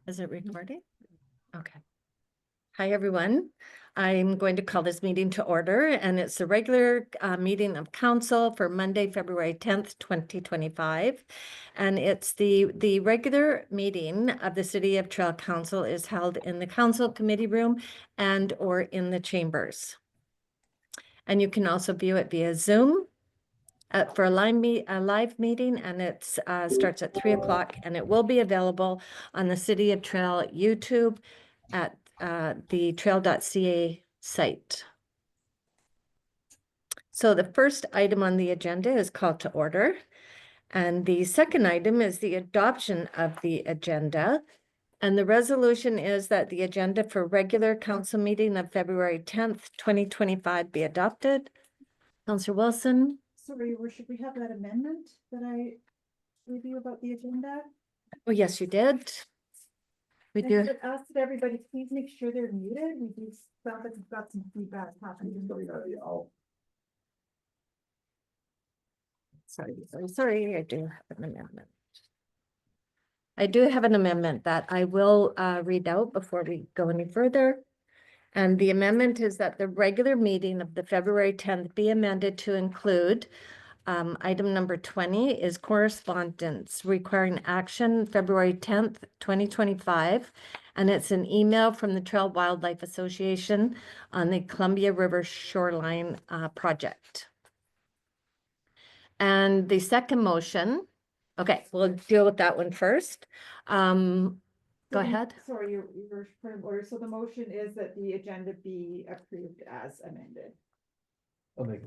Is it recording? Okay. Hi, everyone. I'm going to call this meeting to order, and it's the regular meeting of council for Monday, February 10th, 2025. And it's the regular meeting of the City of Trail Council is held in the council committee room and or in the chambers. And you can also view it via Zoom for a live meeting, and it starts at 3 o'clock, and it will be available on the City of Trail YouTube at the trail.ca site. So the first item on the agenda is call to order. And the second item is the adoption of the agenda. And the resolution is that the agenda for regular council meeting of February 10th, 2025 be adopted. Councillor Wilson. Sorry, Your Worship, we have that amendment that I review about the agenda. Oh, yes, you did. We I do. should ask that everybody please make sure they're muted. We do sound like we've got some feedback happening. Sorry, I do have an amendment. I do have an amendment that I will read out before we go any further. And the amendment is that the regular meeting of the February 10th be amended to include item number 20 is correspondence requiring action February 10th, 2025. And it's an email from the Trail Wildlife Association on the Columbia River Shoreline project. And the second motion, okay, we'll deal with that one first. Go ahead. Sorry, Your Point of Order. So the motion is that the agenda be approved as amended.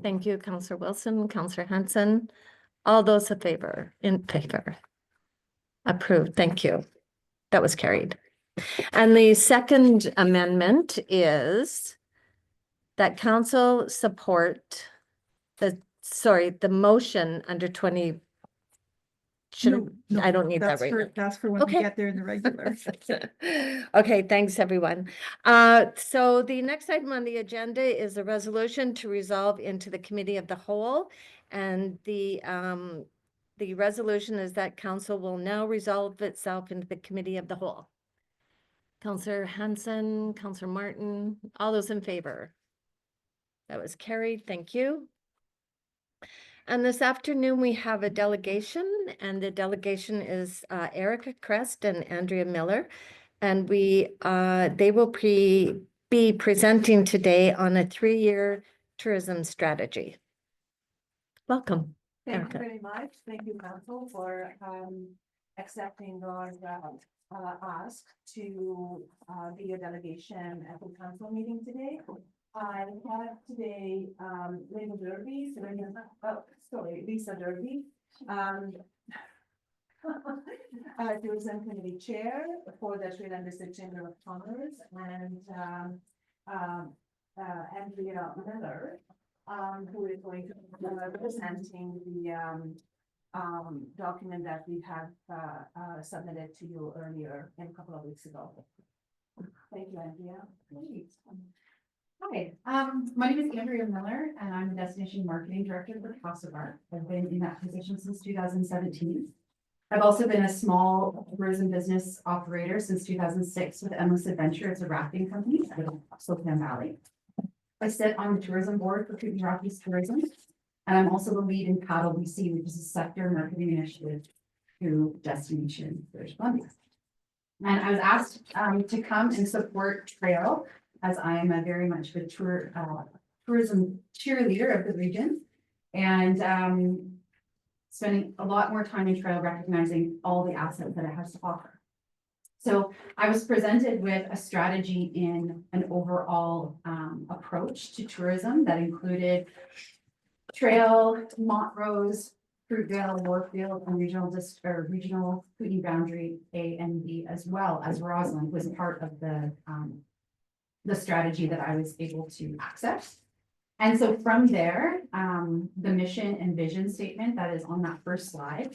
Thank you, Councillor Wilson, Councillor Hanson. All those in favor? Approved, thank you. That was carried. And the second amendment is that council support the motion under 20. I don't need that right now. That's for when we get there in the regular. Okay, thanks, everyone. So the next item on the agenda is a resolution to resolve into the committee of the whole. And the resolution is that council will now resolve itself into the committee of the whole. Councillor Hanson, Councillor Martin, all those in favor? That was carried. Thank you. And this afternoon, we have a delegation, and the delegation is Erica Crest and Andrea Miller. And they will be presenting today on a 3-year tourism strategy. Welcome. Thank you very much. Thank you, Council, for accepting our ask to be a delegation at the council meeting today. I have today Lisa Derby, Tourism Committee Chair for the Trail and District Chamber of Commerce, and Andrea Miller, who is going to be presenting the document that we have submitted to you earlier a couple of weeks ago. Thank you, Andrea. Please. Hi, my name is Andrea Miller, and I'm the Destination Marketing Director for Casa Bar. I've been in that position since 2017. I've also been a small tourism business operator since 2006 with Endless Adventure. It's a rafting company out of Spokane Valley. I sit on the tourism board for Kootenai Rockies Tourism, and I'm also the lead in Paddle BC, which is a sector marketing initiative through Destination British Columbia. And I was asked to come and support Trail, as I am very much a tourism cheerleader of the region, and spending a lot more time in Trail recognizing all the assets that it has to offer. So I was presented with a strategy in an overall approach to tourism that included Trail, Montrose, Fruitvale, Warfield, and regional Kootenai boundary A and B, as well as Roslyn was part of the strategy that I was able to access. And so from there, the mission and vision statement that is on that first slide.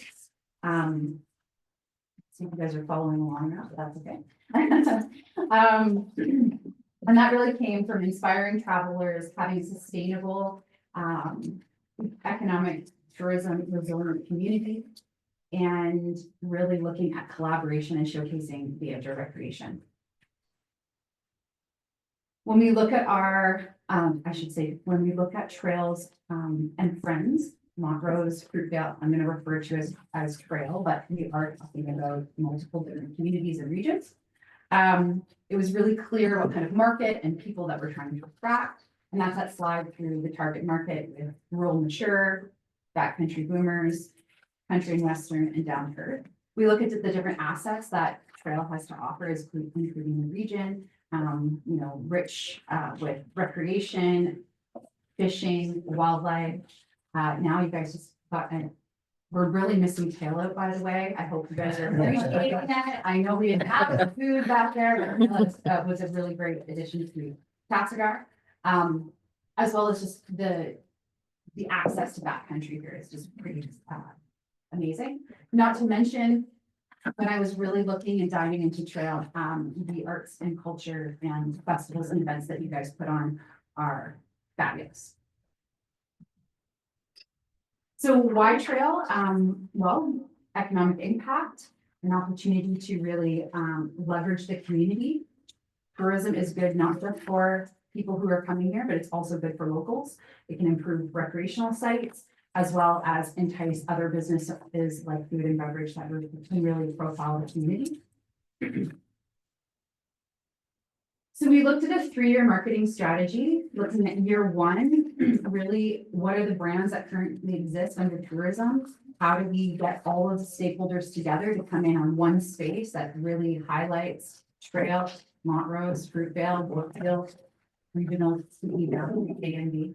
See if you guys are following along now, but that's okay. And that really came from inspiring travelers, having sustainable economic tourism resilient community, and really looking at collaboration and showcasing the outdoor recreation. When we look at our, when we look at trails and friends, Montrose, Fruitvale, I'm gonna refer to as trail, but we are talking about multiple different communities and regions. It was really clear what kind of market and people that we're trying to attract. And that's that slide through the target market with rural mature, backcountry boomers, country and western, and down to earth. We look at the different assets that trail has to offer, as including the region, rich with recreation, fishing, wildlife. Now you guys just got we're really missing tailout, by the way. I hope you guys are appreciating that. I know we didn't have the food back there, but that was a really great addition to Castlegar. As well as just the access to backcountry here is just pretty amazing. Not to mention, when I was really looking and diving into trail, the arts and culture and festivals and events that you guys put on are fabulous. So why trail? Well, economic impact, an opportunity to really leverage the community. Tourism is good not just for people who are coming here, but it's also good for locals. It can improve recreational sites as well as entice other businesses like food and beverage that can really profile the community. So we looked at a 3-year marketing strategy, looking at year 1, really what are the brands that currently exist under tourism? How do we get all of the stakeholders together to come in on one space that really highlights trail, Montrose, Fruitvale, Brookfield, regional, CEW, ANB.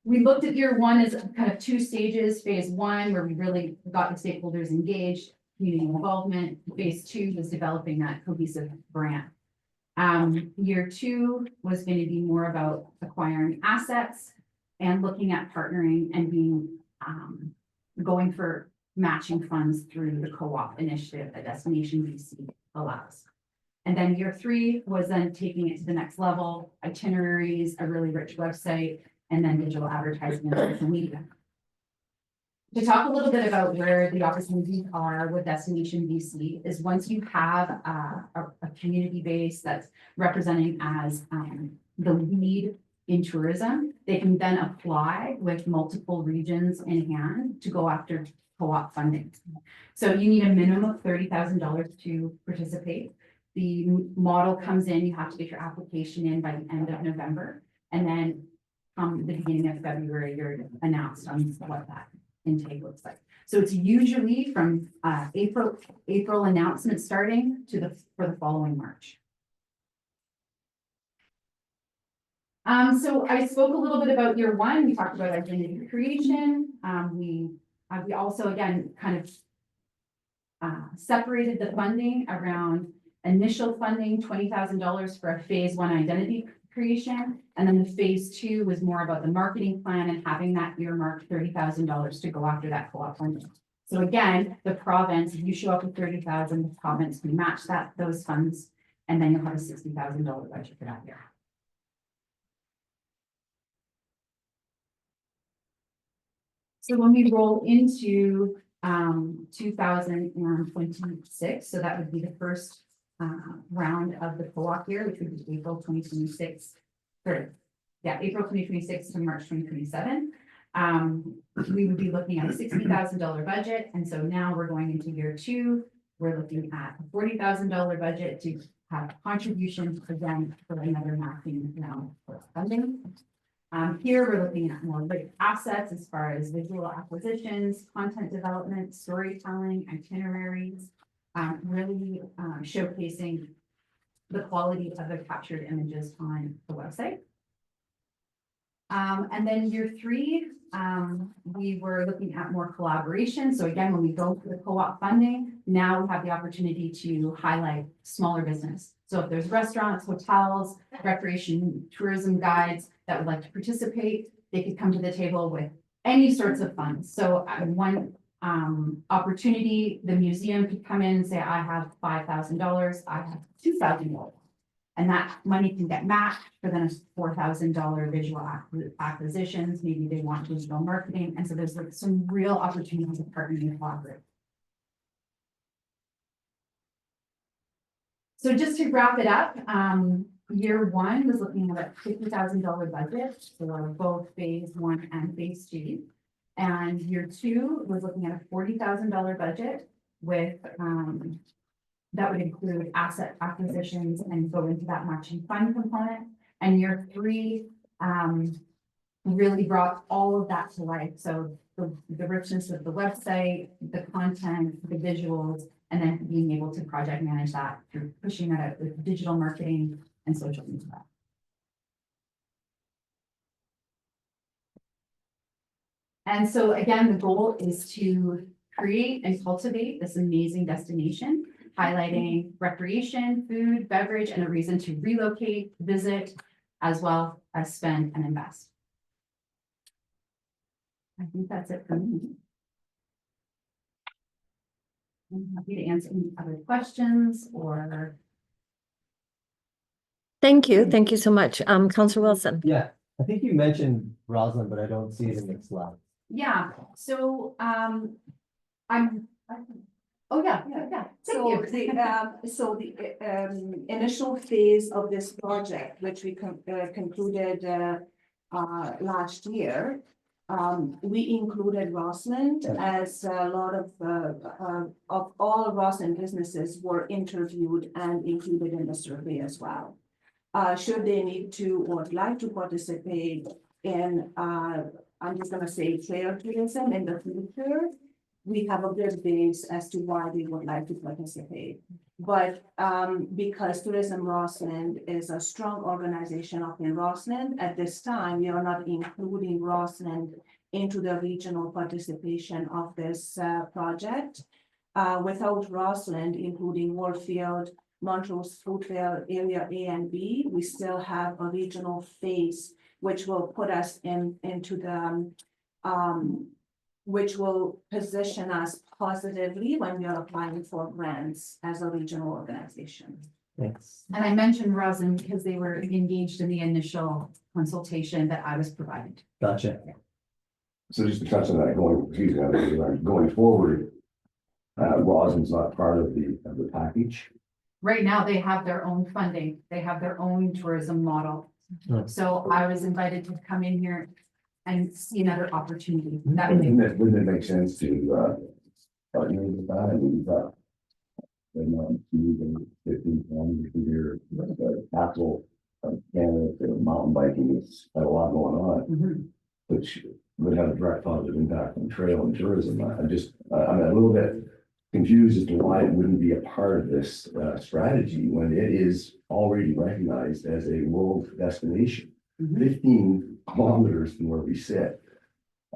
We looked at year 1 as kind of 2 stages. Phase 1, where we really got the stakeholders engaged, community involvement. Phase 2 was developing that cohesive brand. Year 2 was going to be more about acquiring assets and looking at partnering and being going for matching funds through the co-op initiative that Destination BC allows. And then year 3 was then taking it to the next level, itineraries, a really rich website, and then digital advertising and social media. To talk a little bit about where the opportunities are with Destination BC is once you have a community base that's representing as the lead in tourism, they can then apply with multiple regions in hand to go after co-op funding. So you need a minimum of $30,000 to participate. The model comes in, you have to get your application in by the end of November, and then the beginning of February, you're announced on what that intake looks like. So it's usually from April announcement starting to for the following March. So I spoke a little bit about year 1. We talked about identity creation. We also again kind of separated the funding around initial funding, $20,000 for a phase 1 identity creation. And then the phase 2 was more about the marketing plan and having that earmarked $30,000 to go after that co-op funding. So again, the province, if you show up with $30,000, the province can match those funds, and then you'll have a $60,000 budget for that year. So when we roll into 2026, so that would be the first round of the co-op year, which would be April 2026, April 2026 to March 2027. We would be looking at a $60,000 budget. And so now we're going into year 2. We're looking at a $40,000 budget to have contributions again for another matching round for funding. Here we're looking at more big assets as far as visual acquisitions, content development, storytelling, itineraries, really showcasing the quality of the captured images on the website. And then year 3, we were looking at more collaboration. So again, when we go for the co-op funding, now we have the opportunity to highlight smaller business. So if there's restaurants, hotels, recreation, tourism guides that would like to participate, they could come to the table with any sorts of funds. So one opportunity, the museum could come in and say, I have $5,000, I have $2,000. And that money can get matched for then a $4,000 visual acquisitions. Maybe they want digital marketing. And so there's like some real opportunities to partner and collaborate. So just to wrap it up, year one was looking at a $50,000 budget for both phase one and phase two. And year two was looking at a $40,000 budget with, that would include asset acquisitions and go into that matching fund component. And year three, really brought all of that to life. So the richness of the website, the content, the visuals, and then being able to project manage that through pushing that out with digital marketing and social media. And so again, the goal is to create and cultivate this amazing destination, highlighting recreation, food, beverage, and a reason to relocate, visit, as well as spend and invest. I think that's it for me. I'm happy to answer any other questions or. Thank you so much. Counselor Wilson. Yeah, I think you mentioned Roslyn, but I don't see it in the slide. Yeah, so, oh, yeah. So Thank you. the initial phase of this project, which we concluded last year, we included Rossland as a lot of all Rossland businesses were interviewed and included in the survey as well. Should they need to or would like to participate in, I'm just gonna say trail tourism in the future, we have a good base as to why they would like to participate. But because Tourism Rossland is a strong organization up in Rossland, at this time, we are not including Rossland into the regional participation of this project. Without Rossland, including Warfield, Montrose, Fruitvale, Area A and B, we still have a regional phase, which will put us into the which will position us positively when we are applying for grants as a regional organization. Thanks. And I mentioned Roslyn because they were engaged in the initial consultation that I was provided. Gotcha. So just to touch on that, going forward, Roslyn's not part of the package. Right now, they have their own funding. They have their own tourism model. Nice. So I was invited to come in here and see another opportunity. That would Wouldn't be, it make sense to partner with that? And we've got 15 year capital Canada mountain biking is a lot going on, Mhm. which would have a direct positive impact on trail and tourism. I'm a little bit confused as to why it wouldn't be a part of this strategy when it is already recognized as a world destination. Mhm. 15 kilometers from where we sit.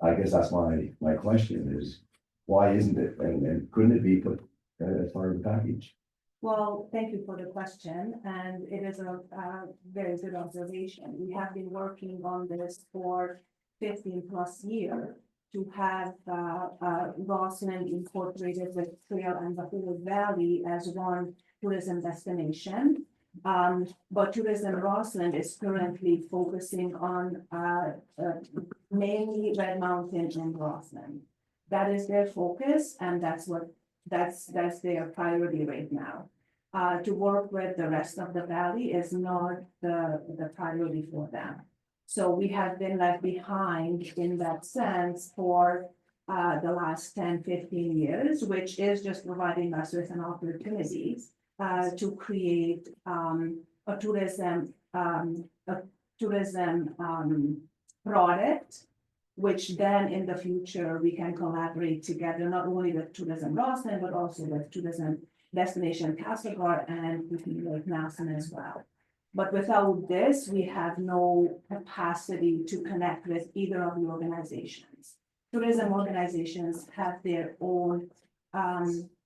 I guess that's my question is, why isn't it, and couldn't it be put as part of the package? Well, thank you for the question, and it is a very good observation. We have been working on this for 15+ years to have Rossland incorporated with Trail and the Hood Valley as one tourism destination. But Tourism Rossland is currently focusing on mainly Red Mountain and Rossland. That is their focus, and that's their priority right now. To work with the rest of the valley is not the priority for them. So we have been left behind in that sense for the last 10-15 years, which is just providing us with an opportunity to create a tourism product, which then in the future we can collaborate together, not only with Tourism Rossland, but also with Tourism Destination Castlegar and with Lake Nelson as well. But without this, we have no capacity to connect with either of the organizations. Tourism organizations have their own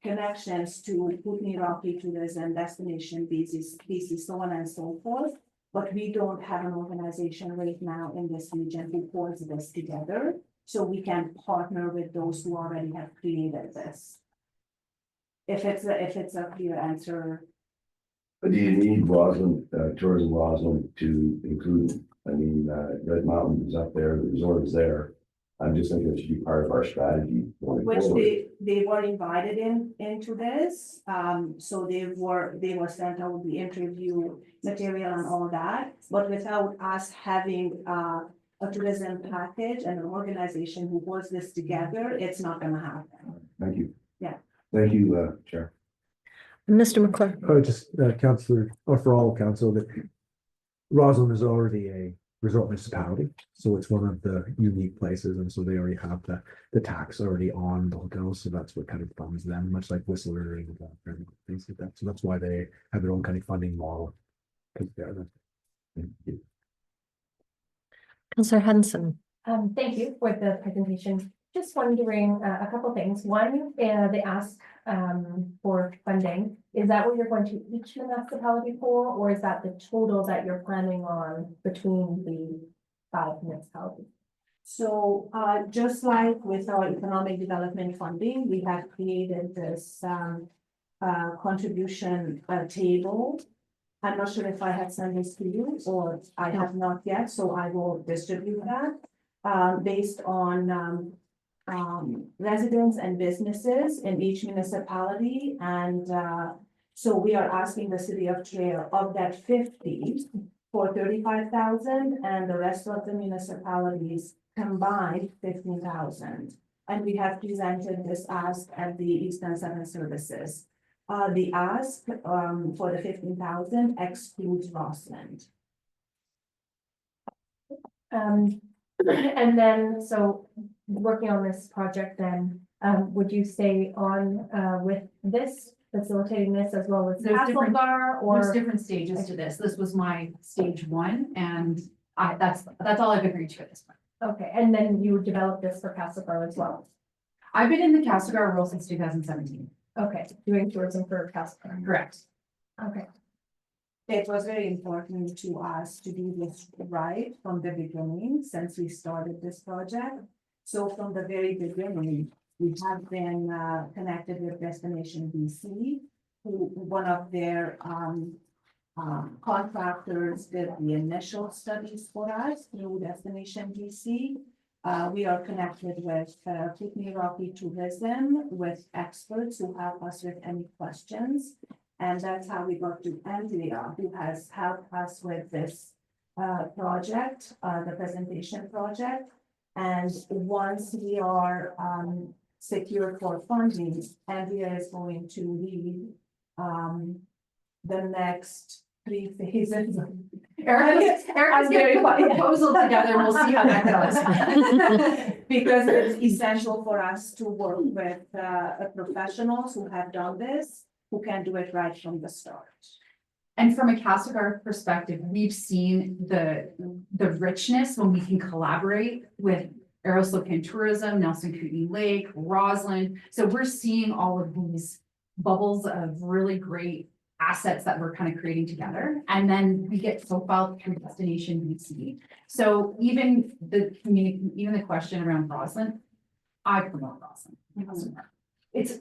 connections to Kootenay Rocky Tourism, Destination BC, so on and so forth. But we don't have an organization right now in this region who holds this together, so we can partner with those who already have created this. If it's a clear answer. Do you need Roslyn, tourism Roslyn to include, I mean, Red Mountain is up there, the resort is there. I'm just thinking it should be part of our strategy going Which forward. they were invited into this, so they were sent out the interview material and all that, but without us having, a tourism package and an organization who puts this together, it's not gonna happen. Thank you. Yeah. Thank you, Chair. Mr. McClure. Oh, just councillor, or for all council, that Roslyn is already a resort municipality, so it's one of the unique places, and so they already have the tax already on the hotel, so that's what kind of funds them, much like Whistler and things like that. So that's why they have their own kind of funding model. 'Cause they're the- Councillor Hudson. Thank you for the presentation. Just wondering, a couple things. One, they ask, for funding. Is that what you're going to each municipality for, or is that the total that you're planning on between the 5 municipalities? So, just like with our economic development funding, we have created this, contribution, table. I'm not sure if I have sent this to you, or I have not yet, so I will distribute that, based on, residents and businesses in each municipality, and, so we are asking the city of Trail of that 50 for 35,000, and the rest of the municipalities combined 15,000. And we have presented this ask at the Eastern Seven Services. The ask, for the 15,000 excludes Rossland. And then, so working on this project then, would you stay on, with this, facilitating this as well as There's different- Castlegar, There's or? different stages to this. This was my stage 1, and that's all I've agreed to at this point. Okay, and then you would develop this for Castlegar as well? I've been in the Castlegar role since 2017. Okay, doing tourism for Castlegar. Correct. Okay, It was very important to us to do this right from the beginning, since we started this project. So from the very beginning, we have been connected with Destination BC, who, one of their contractors did the initial studies for us through Destination BC. We are connected with Kootenay Rocky Tourism, with experts who help us with any questions. And that's how we got to Andrea, who has helped us with this project, the presentation project. And once we are secured for funding, Andrea is going to lead the next 3 phases. Eric's I'm very gonna put a funny. proposal together, and we'll see how that goes. Because it's essential for us to work with professionals who have done this, who can do it right from the start. And from a Castlegar perspective, we've seen the richness when we can collaborate with Aeroslope Tourism, Nelson Kootenay Lake, Roslyn. So we're seeing all of these bubbles of really great assets that we're kind of creating together. And then we get profiled through Destination BC. So even the question around Roslyn, I promote Roslyn.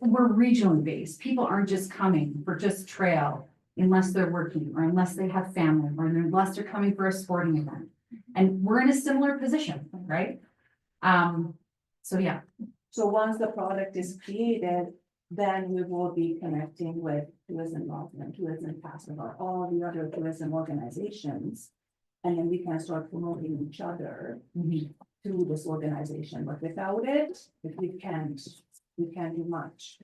We're regionally based. People aren't just coming for just trail unless they're working, or unless they have family, or unless they're coming for a sporting event. And we're in a similar position, right? So yeah. So once the product is created, then we will be connecting with Tourism Roslyn, Tourism Castlegar, all the other tourism organizations. And then we can start promoting each other through this organization, but without it, we can't do much.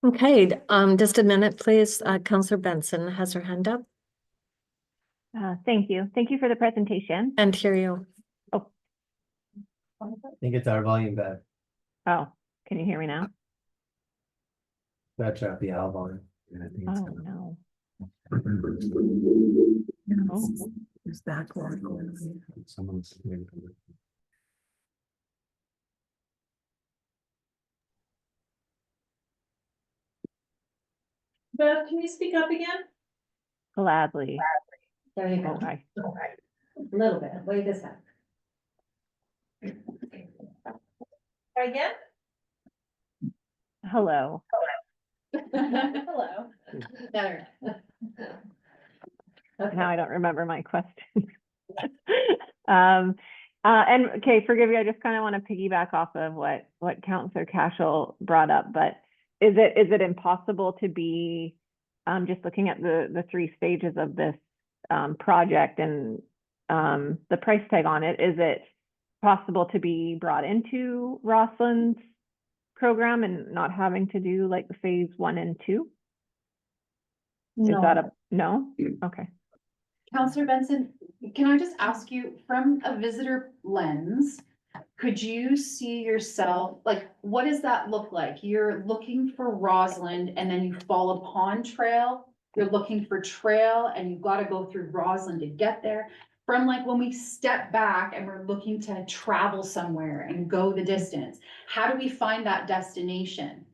Okay, just a minute, please. Councillor Benson has her hand up, Thank you. Thank you for the presentation. and hear you. I think it's our volume back. Oh, can you hear me now? That's at the L volume. And I think it's Oh, gonna- no. Is that going? Someone's. Beth, can you speak up again? Gladly. there you go. Okay. A little bit, wait this out. Try again? Hello. Hello. Better. Now I don't remember my question. And okay, forgive me, I just kind of want to piggyback off of what Councillor Cashel brought up, but is it impossible to be, just looking at the 3 stages of this project and the price tag on it, is it possible to be brought into Rossland's program and not having to do like the phase 1 and 2? Is that a, no? Okay. Counselor Benson, can I just ask you, from a visitor lens, could you see yourself, like, what does that look like? You're looking for Rossland and then you fall upon trail. You're looking for trail and you've got to go through Rossland to get there. From like when we step back and we're looking to travel somewhere and go the distance, how do we find that destination?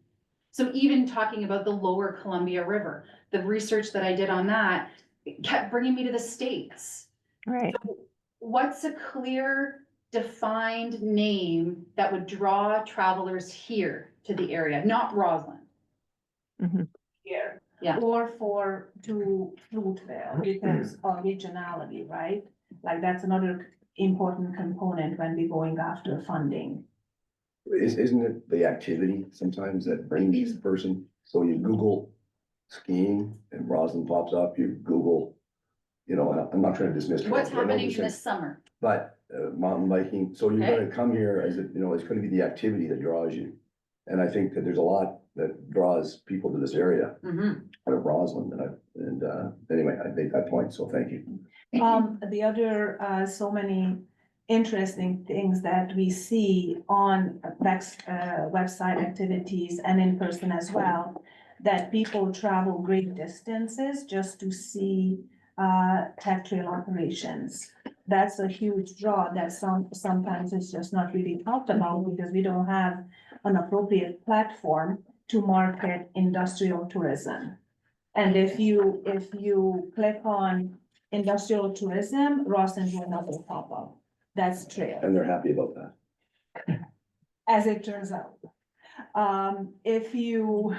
So even talking about the lower Columbia River, the research that I did on that, it kept bringing me to the States. Right. What's a clear, defined name that would draw travelers here to the area, not Rossland? Mhm. Here. Yeah. Or to Fruitvale, because of regionality, right? Like that's another important component when we're going after funding. Isn't it the activity sometimes that brings the person? So you Google skiing and Roslyn pops up, you Google, you know, and I'm not trying to dismiss. What's trails, but I know happening these this things, summer? But mountain biking, so you're Okay. gonna come here as, you know, it's gonna be the activity that draws you. And I think that there's a lot that draws people to this area Mhm. out of Roslyn, anyway, I made that point, so thank you. The other, so many interesting things that we see on website activities and in person as well, that people travel great distances just to see, tech trail operations. That's a huge draw that sometimes it's just not really talked about because we don't have an appropriate platform to market industrial tourism. And if you click on industrial tourism, Rossland will not pop up. That's trail, And they're happy about that. as it turns out. If you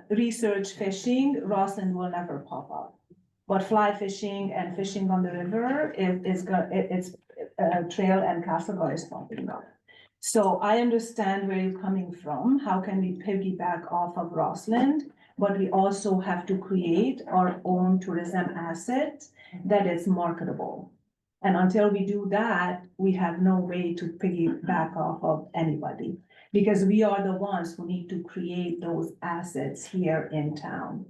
research fishing, Rossland will never pop up. But fly fishing and fishing on the river, it's trail and Castlegar is popping up. So I understand where you're coming from. How can we piggyback off of Rossland? But we also have to create our own tourism asset that is marketable. And until we do that, we have no way to piggyback off of anybody. Because we are the ones who need to create those assets here in town.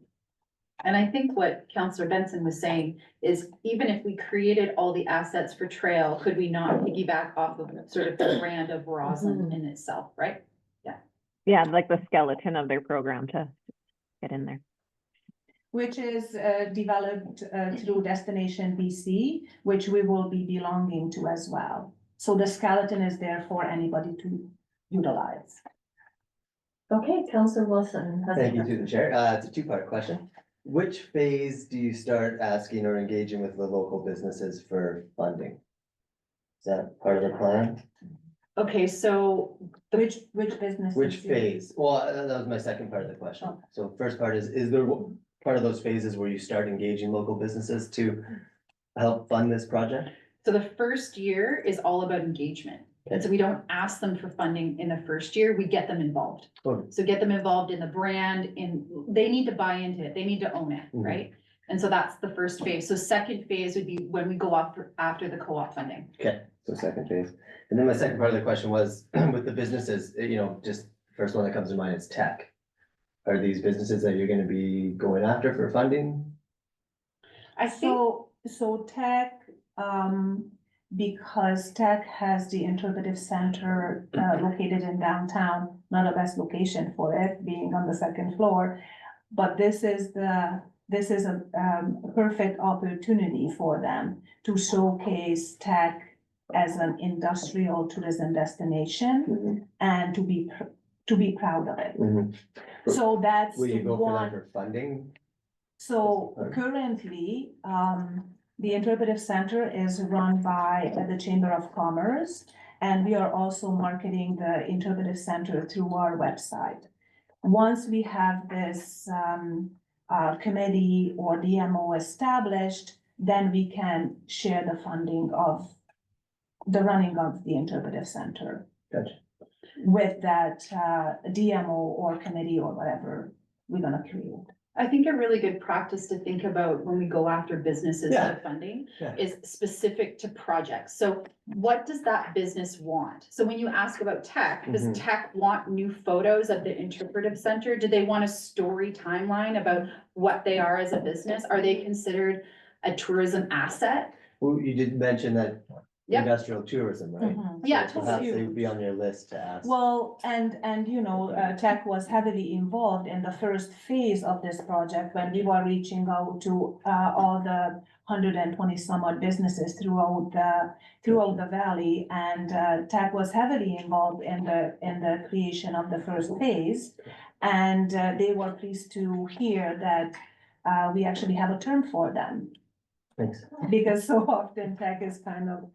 And I think what Counselor Benson was saying is even if we created all the assets for trail, could we not piggyback off of sort of the brand of Roslyn in itself, right? Yeah, like the skeleton of their program to get in there. Which is developed through Destination BC, which we will be belonging to as well. So the skeleton is there for anybody to utilize. Okay, Councillor Wilson. Thank you to the chair. It's a 2-part question. Which phase do you start asking or engaging with the local businesses for funding? Is that part of the plan? Okay, so Which business? Which phase? Well, that was my second part of the question. So first part is there part of those phases where you start engaging local businesses to help fund this project? So the first year is all about engagement. And so we don't ask them for funding in the first year, we get them involved. Okay. So get them involved in the brand, they need to buy into it, they need to own it, Mhm. right? And so that's the first phase. So second phase would be when we go up after the co-op funding. Okay, so second phase. And then my second part of the question was with the businesses, you know, just first one that comes to mind is tech. Are these businesses that you're gonna be going after for funding? I think, So tech, because tech has the interpretive center located in downtown, not the best location for it, being on the second floor. But this is a perfect opportunity for them to showcase tech as an industrial tourism destination and to be proud of it. Mhm. So that's Will you go for that one. for funding? So currently, the interpretive center is run by the Chamber of Commerce. And we are also marketing the interpretive center through our website. Once we have this committee or DMO established, then we can share the funding of the running of the interpretive center Gotcha. with that DMO or committee or whatever we're gonna create. I think a really good practice to think about when we go after businesses Yeah. for funding Yeah. is specific to projects. So what does that business want? So when you ask about tech, does Mhm. tech want new photos of the interpretive center? Do they want a story timeline about what they are as a business? Are they considered a tourism asset? Well, you did mention that Yep. industrial tourism, right? Yeah, So perhaps totally. they would be on your list to ask. Well, and you know, tech was heavily involved in the first phase of this project when we were reaching out to all the 120 some odd businesses throughout the valley. And tech was heavily involved in the creation of the first phase. And they were pleased to hear that we actually have a term for them. Thanks. Because so often tech is kind of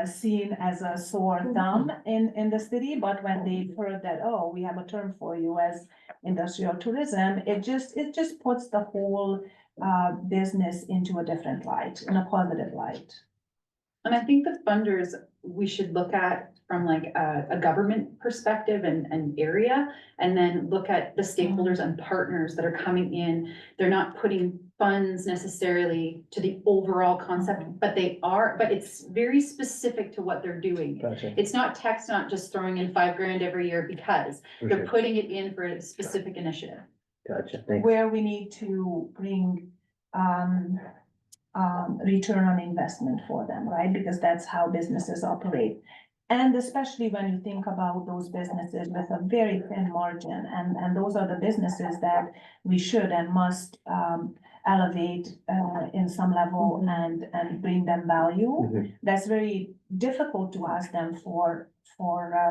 seen as a sore thumb in the city, but when they heard that, oh, we have a term for you as industrial tourism, it just puts the whole business into a different light, in a positive light. And I think the funders, we should look at from like a government perspective and area, and then look at the stakeholders and partners that are coming in. They're not putting funds necessarily to the overall concept, but it's very specific to what they're doing. Gotcha. It's not tech's not just throwing in $5,000 every year because For they're sure. putting it in for a specific initiative. Gotcha, thanks. Where we need to bring return on investment for them, right? Because that's how businesses operate. And especially when you think about those businesses with a very thin margin, and those are the businesses that we should and must elevate in some level and bring them value. Mhm. That's very difficult to ask them for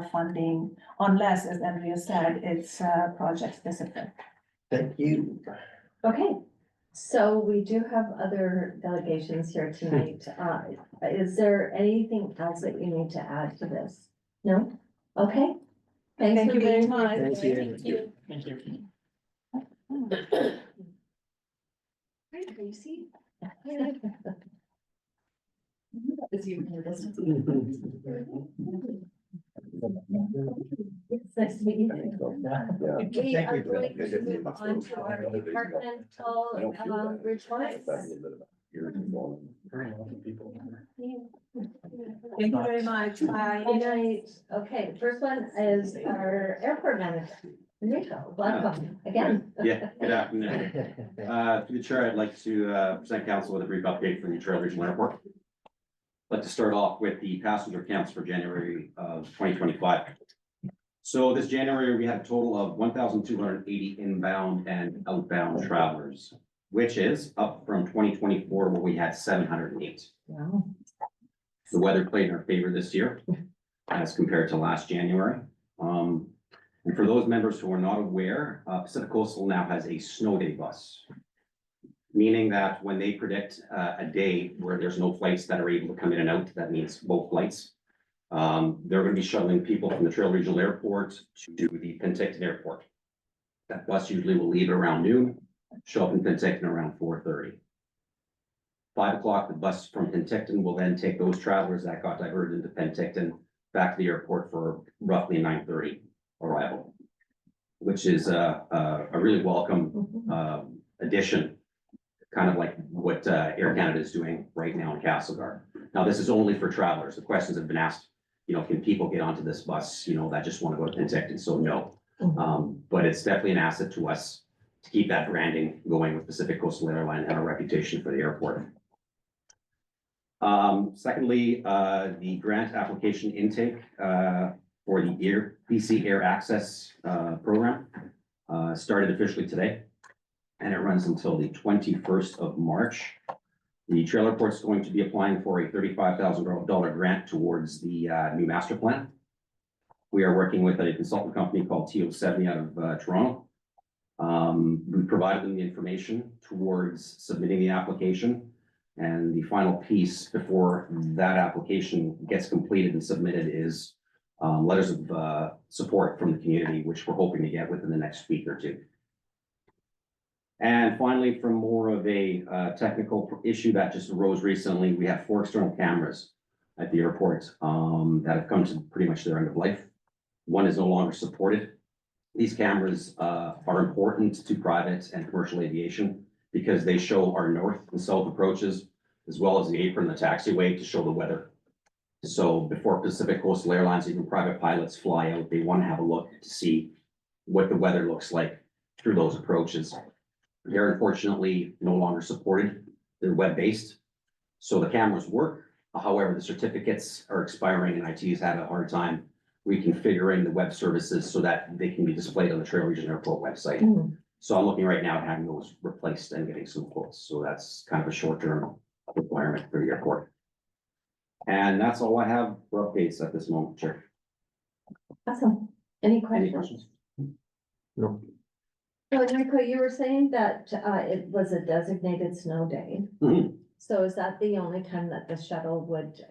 funding unless, as Andrea said, it's project specific. Thank you. Okay, so we do have other delegations here tonight. Is there anything else that you need to add to this? No? Okay. Thanks Thank for you very being much. here. Thank you. Thank you. Hi, Tracy. It's nice to meet you. Yeah. We Thank are you. going to move on to our departmental reports. Thank you very much. Bye. Good night. Okay, first one is our airport manager. Enrico, welcome again. Yeah, good afternoon. Through the chair, I'd like to present council with a brief update for the Trail Regional Airport. I'd like to start off with the passenger counts for January of 2025. So this January, we had a total of 1,280 inbound and outbound travelers, which is up from 2024, where we had 708. Wow. The weather played in our favor this year as compared to last January. And for those members who are not aware, Pacific Coastal now has a snow day bus. Meaning that when they predict a day where there's no flights that are able to come in and out, that means both flights. They're gonna be shuttling people from the Trail Regional Airport to the Penticton Airport. That bus usually will leave around noon, show up in Penticton around 4:30. 5 o'clock, the bus from Penticton will then take those travelers that got diverted into Penticton back to the airport for roughly 9:30 arrival. Which is a really welcome addition, kind of like what Air Canada is doing right now in Castlegar. Now, this is only for travelers. The questions have been asked, can people get onto this bus, that just want to go to Penticton? So no. But it's definitely an asset to us to keep that branding going with Pacific Coastal Airline and our reputation for the airport. Secondly, the grant application intake for the BC Air Access program started officially today, and it runs until the 21st of March. The Trail Airport is going to be applying for a $35,000 grant towards the new master plan. We are working with a consultant company called TO70 out of Toronto. We provided them the information towards submitting the application. And the final piece before that application gets completed and submitted is letters of support from the community, which we're hoping to get within the next week or two. And finally, from more of a technical issue that just arose recently, we have 4 external cameras at the airport that have come to pretty much their end of life. One is no longer supported. These cameras are important to private and commercial aviation because they show our north and south approaches, as well as the apron, the taxiway, to show the weather. So before Pacific Coastal Airlines, even private pilots fly out, they want to have a look to see what the weather looks like through those approaches. They're unfortunately no longer supported. They're web-based. So the cameras work. However, the certificates are expiring and IT has had a hard time reconfiguring the web services so that they can be displayed on the Trail Region Airport website. So I'm looking right now at having those replaced and getting some quotes. So that's kind of a short-term requirement for the airport. And that's all I have for updates at this moment, Chair. Awesome. Any Any questions? questions? No. So Nico, you were saying that it was a designated snow day. Mhm. So is that the only time that the shuttle would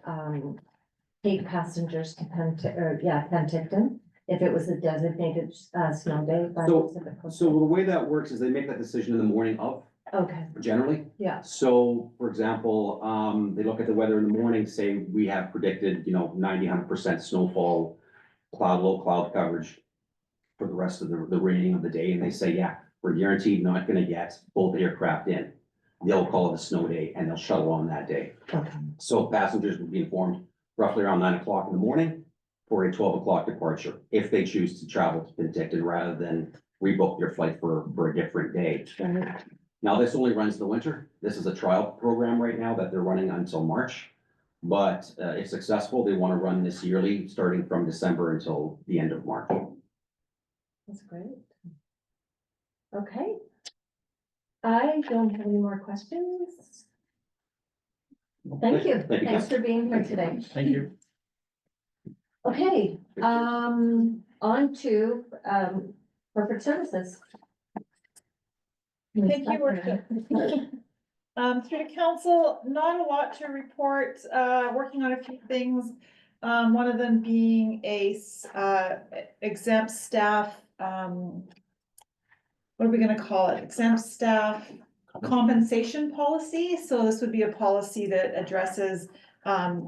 take passengers to Penticton? If it was a designated snow day by So- Pacific Coast? So the way that works is they make that decision in the morning of, Okay, generally. yeah, So, for example, they look at the weather in the morning, say we have predicted, 90-100% snowfall, low cloud coverage for the rest of the remaining of the day, and they say, yeah, we're guaranteed not gonna get both aircraft in. They'll call it a snow day and they'll shuttle on that day. okay, So passengers will be informed roughly around 9 o'clock in the morning for a 12 o'clock departure, if they choose to travel to Penticton rather than rebook their flight for a different day. right. Now, this only runs the winter. This is a trial program right now that they're running until March. But if successful, they want to run this yearly, starting from December until the end of March. That's great. Okay. I don't have any more questions. Thank you. Thank you. Thanks for being here today. Thank you. Okay, on to, corporate services. Thank you, Worship. Through the council, not a lot to report, working on a few things. One of them being a exempt staff, what are we gonna call it? Exempt staff compensation policy. So this would be a policy that addresses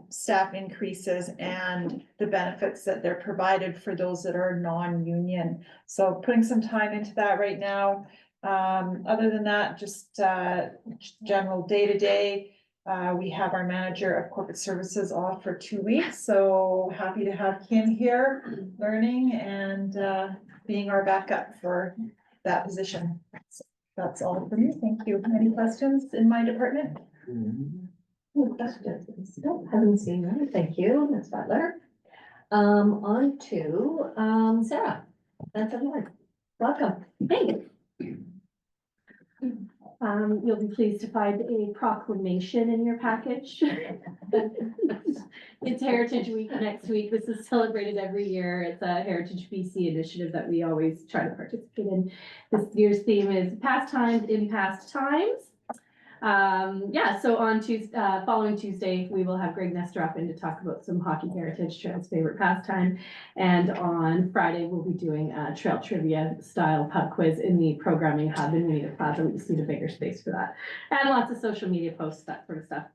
staff increases and the benefits that they're provided for those that are non-union. So putting some time into that right now. Other than that, just general day-to-day. We have our manager of corporate services off for 2 weeks, so happy to have Kim here learning and being our backup for that position. So that's all for me. Thank you. Any questions in my department? Any questions? No, haven't seen that. Thank you, Ms. Butler. On to, Sarah. That's everyone. Welcome. Hey. You'll be pleased to find a proclamation in your package. It's Heritage Week next week. This is celebrated every year. It's a Heritage BC initiative that we always try to participate in. This year's theme is pastimes in past times. So on Tuesday, following Tuesday, we will have Greg Nestor in to talk about some hockey heritage, Trail's favorite pastime. And on Friday, we'll be doing a trail trivia style pub quiz in the programming hub in Unita Plaza. We just need a bigger space for that. And lots of social media posts, that sort of stuff.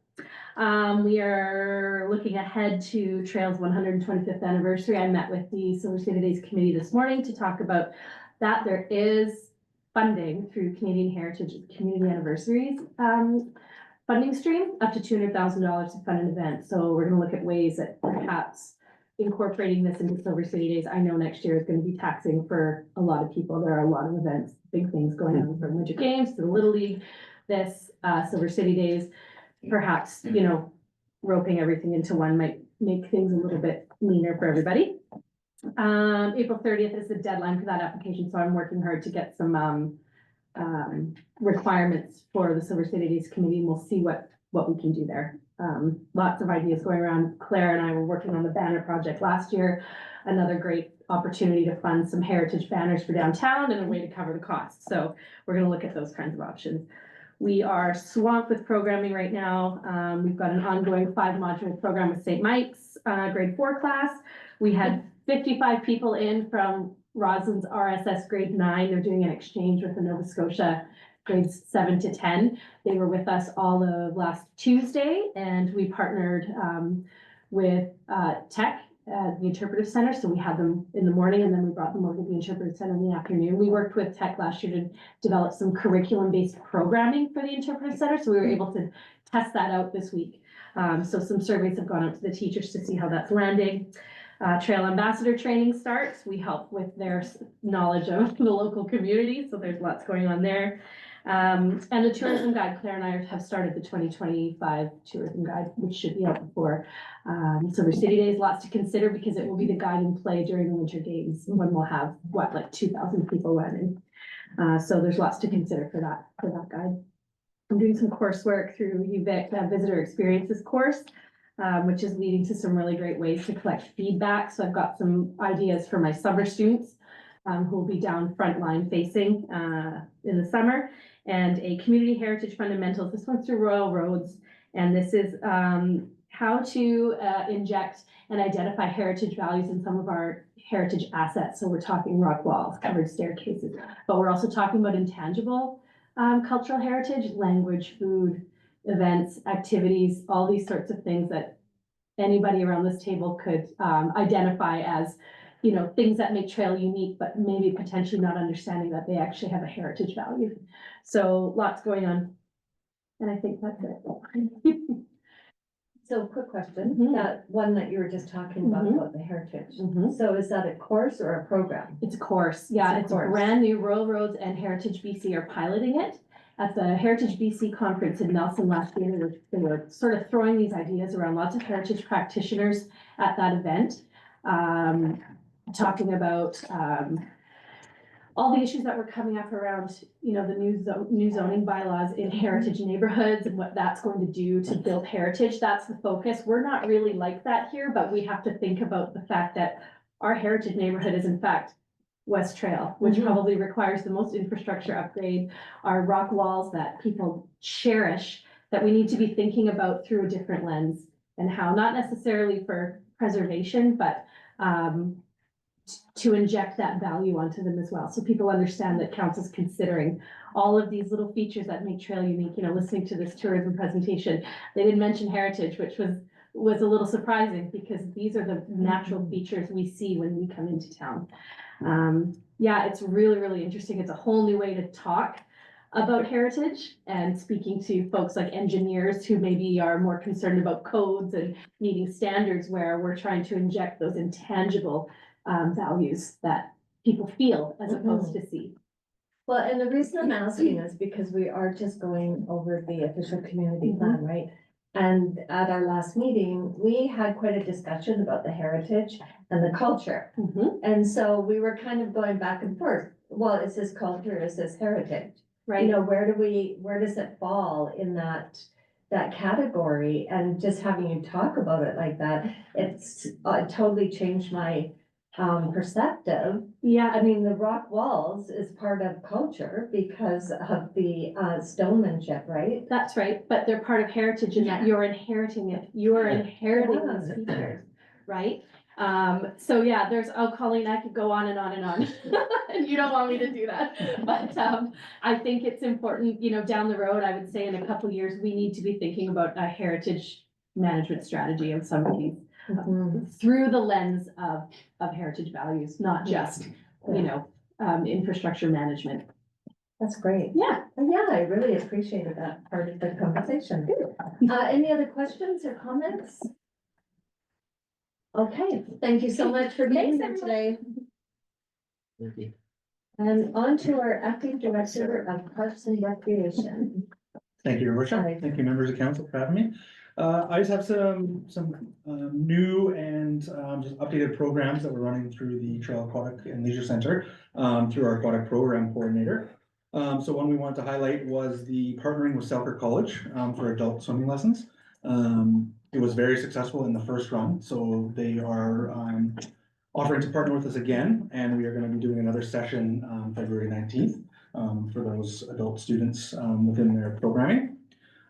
We are looking ahead to Trail's 125th anniversary. I met with the Silver City Days Committee this morning to talk about that. There is funding through Canadian Heritage Community Anniversaries funding stream up to $200,000 to fund an event. So we're going to look at ways that perhaps incorporating this into Silver City Days. I know next year is going to be taxing for a lot of people. There are a lot of events, big things going on from Winter Games to the Little League, this Silver City Days. Perhaps, roping everything into one might make things a little bit leaner for everybody. April 30th is the deadline for that application, so I'm working hard to get some requirements for the Silver City Days Committee, and we'll see what we can do there. Lots of ideas going around. Claire and I were working on the banner project last year, another great opportunity to fund some heritage banners for downtown and a way to cover the cost. So we're going to look at those kinds of options. We are swamped with programming right now. We've got an ongoing 5-module program with St. Mike's, grade 4 class. We had 55 people in from Roslyn's RSS grade 9. They're doing an exchange with the Nova Scotia grades 7 to 10. They were with us all of last Tuesday, and we partnered with Tech at the Interpretive Center. So we had them in the morning, and then we brought them over to the Interpretive Center in the afternoon. We worked with Tech last year to develop some curriculum-based programming for the Interpretive Center, so we were able to test that out this week. So some surveys have gone out to the teachers to see how that's landing. Trail Ambassador training starts. We help with their knowledge of the local community, so there's lots going on there. And the tourism guide, Claire and I have started the 2025 tourism guide, which should be out before Silver City Days. Lots to consider because it will be the guide in play during the Winter Games when we'll have like 2,000 people running. So there's lots to consider for that guide. I'm doing some coursework through UVic Visitor Experiences course, which is leading to some really great ways to collect feedback. So I've got some ideas for my summer students who will be down frontline facing in the summer, and a community heritage fundamentals. This one's through Royal Roads, and this is how to inject and identify heritage values in some of our heritage assets. So we're talking rock walls, covered staircases, but we're also talking about intangible cultural heritage, language, food, events, activities, all these sorts of things that anybody around this table could identify as, you know, things that make trail unique, but maybe potentially not understanding that they actually have a heritage value. So lots going on. And I think that's it. So quick question, Mhm. that one that you were just talking about the heritage. Mhm. So is that a course or a program? It's a course, yeah, It's a it's course. brand new. Royal Roads and Heritage BC are piloting it. At the Heritage BC conference in Nelson last year, they were sort of throwing these ideas around, lots of heritage practitioners at that event. Talking about all the issues that were coming up around, you know, the new zoning bylaws in heritage neighborhoods and what that's going to do to build heritage. That's the focus. We're not really like that here, but we have to think about the fact that our heritage neighborhood is in fact West Trail, which Mhm. probably requires the most infrastructure upgrade, our rock walls that people cherish, that we need to be thinking about through a different lens, and how, not necessarily for preservation, but to inject that value onto them as well. So people understand that council's considering all of these little features that make trail unique. You know, listening to this tourism presentation, they didn't mention heritage, which was a little surprising because these are the natural features we see when we come into town. Yeah, it's really, really interesting. It's a whole new way to talk about heritage, and speaking to folks like engineers who maybe are more concerned about codes and meeting standards, where we're trying to inject those intangible values that people feel as opposed to see. Well, and the reason I'm asking is because we are just going over the official community plan, right? And at our last meeting, we had quite a discussion about the heritage and the culture. And so we were kind of going back and forth. Well, is this culture, is this heritage? You Right, know, where does it fall in that category? And just having you talk about it like that, it's totally changed my perspective. yeah, I mean, the rock walls is part of culture because of the stonemanship, right? that's right, but they're part of heritage in that you're inheriting it, you're inheriting these Yeah. features, right? So yeah, Colleen, I could go on and on and on, and you don't want me to do that. But, I think it's important, you know, down the road, I would say in a couple of years, we need to be thinking about a heritage management strategy of some of these through the lens of heritage values, not just, you know, infrastructure management. That's great. Yeah. Yeah, I really appreciated that part of the conversation. Any other questions or comments? Okay, thank you so much for being here today. Thank you. And on to our acting director of Parks and Recreation. Thank you, Your Worship. Hi. Thank you, members of council, for having me. I just have some new and just updated programs that we're running through the Trail Aquatic and Leisure Center through our aquatic program coordinator. So one we wanted to highlight was the partnering with Selkirk College for adult swimming lessons. It was very successful in the first run, so they are offering to partner with us again, and we are going to be doing another session February 19th. for those adult students, within their programming.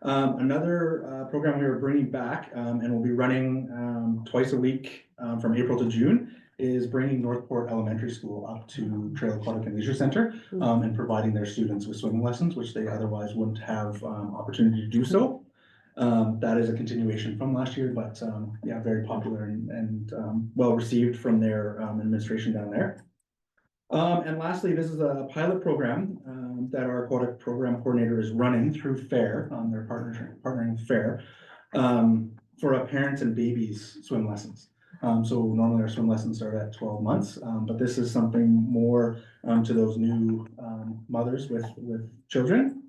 Another program we are bringing back, and will be running twice a week from April to June, is bringing Northport Elementary School up to Trail Aquatic and Leisure Center, and providing their students with swimming lessons, which they otherwise wouldn't have opportunity to do so. That is a continuation from last year, but yeah, very popular and well received from their administration down there. And lastly, this is a pilot program that our aquatic program coordinator is running through FAIR, their partnering FAIR, for a parents and babies swim lessons. So normally our swim lessons start at 12 months, but this is something more to those new mothers with children.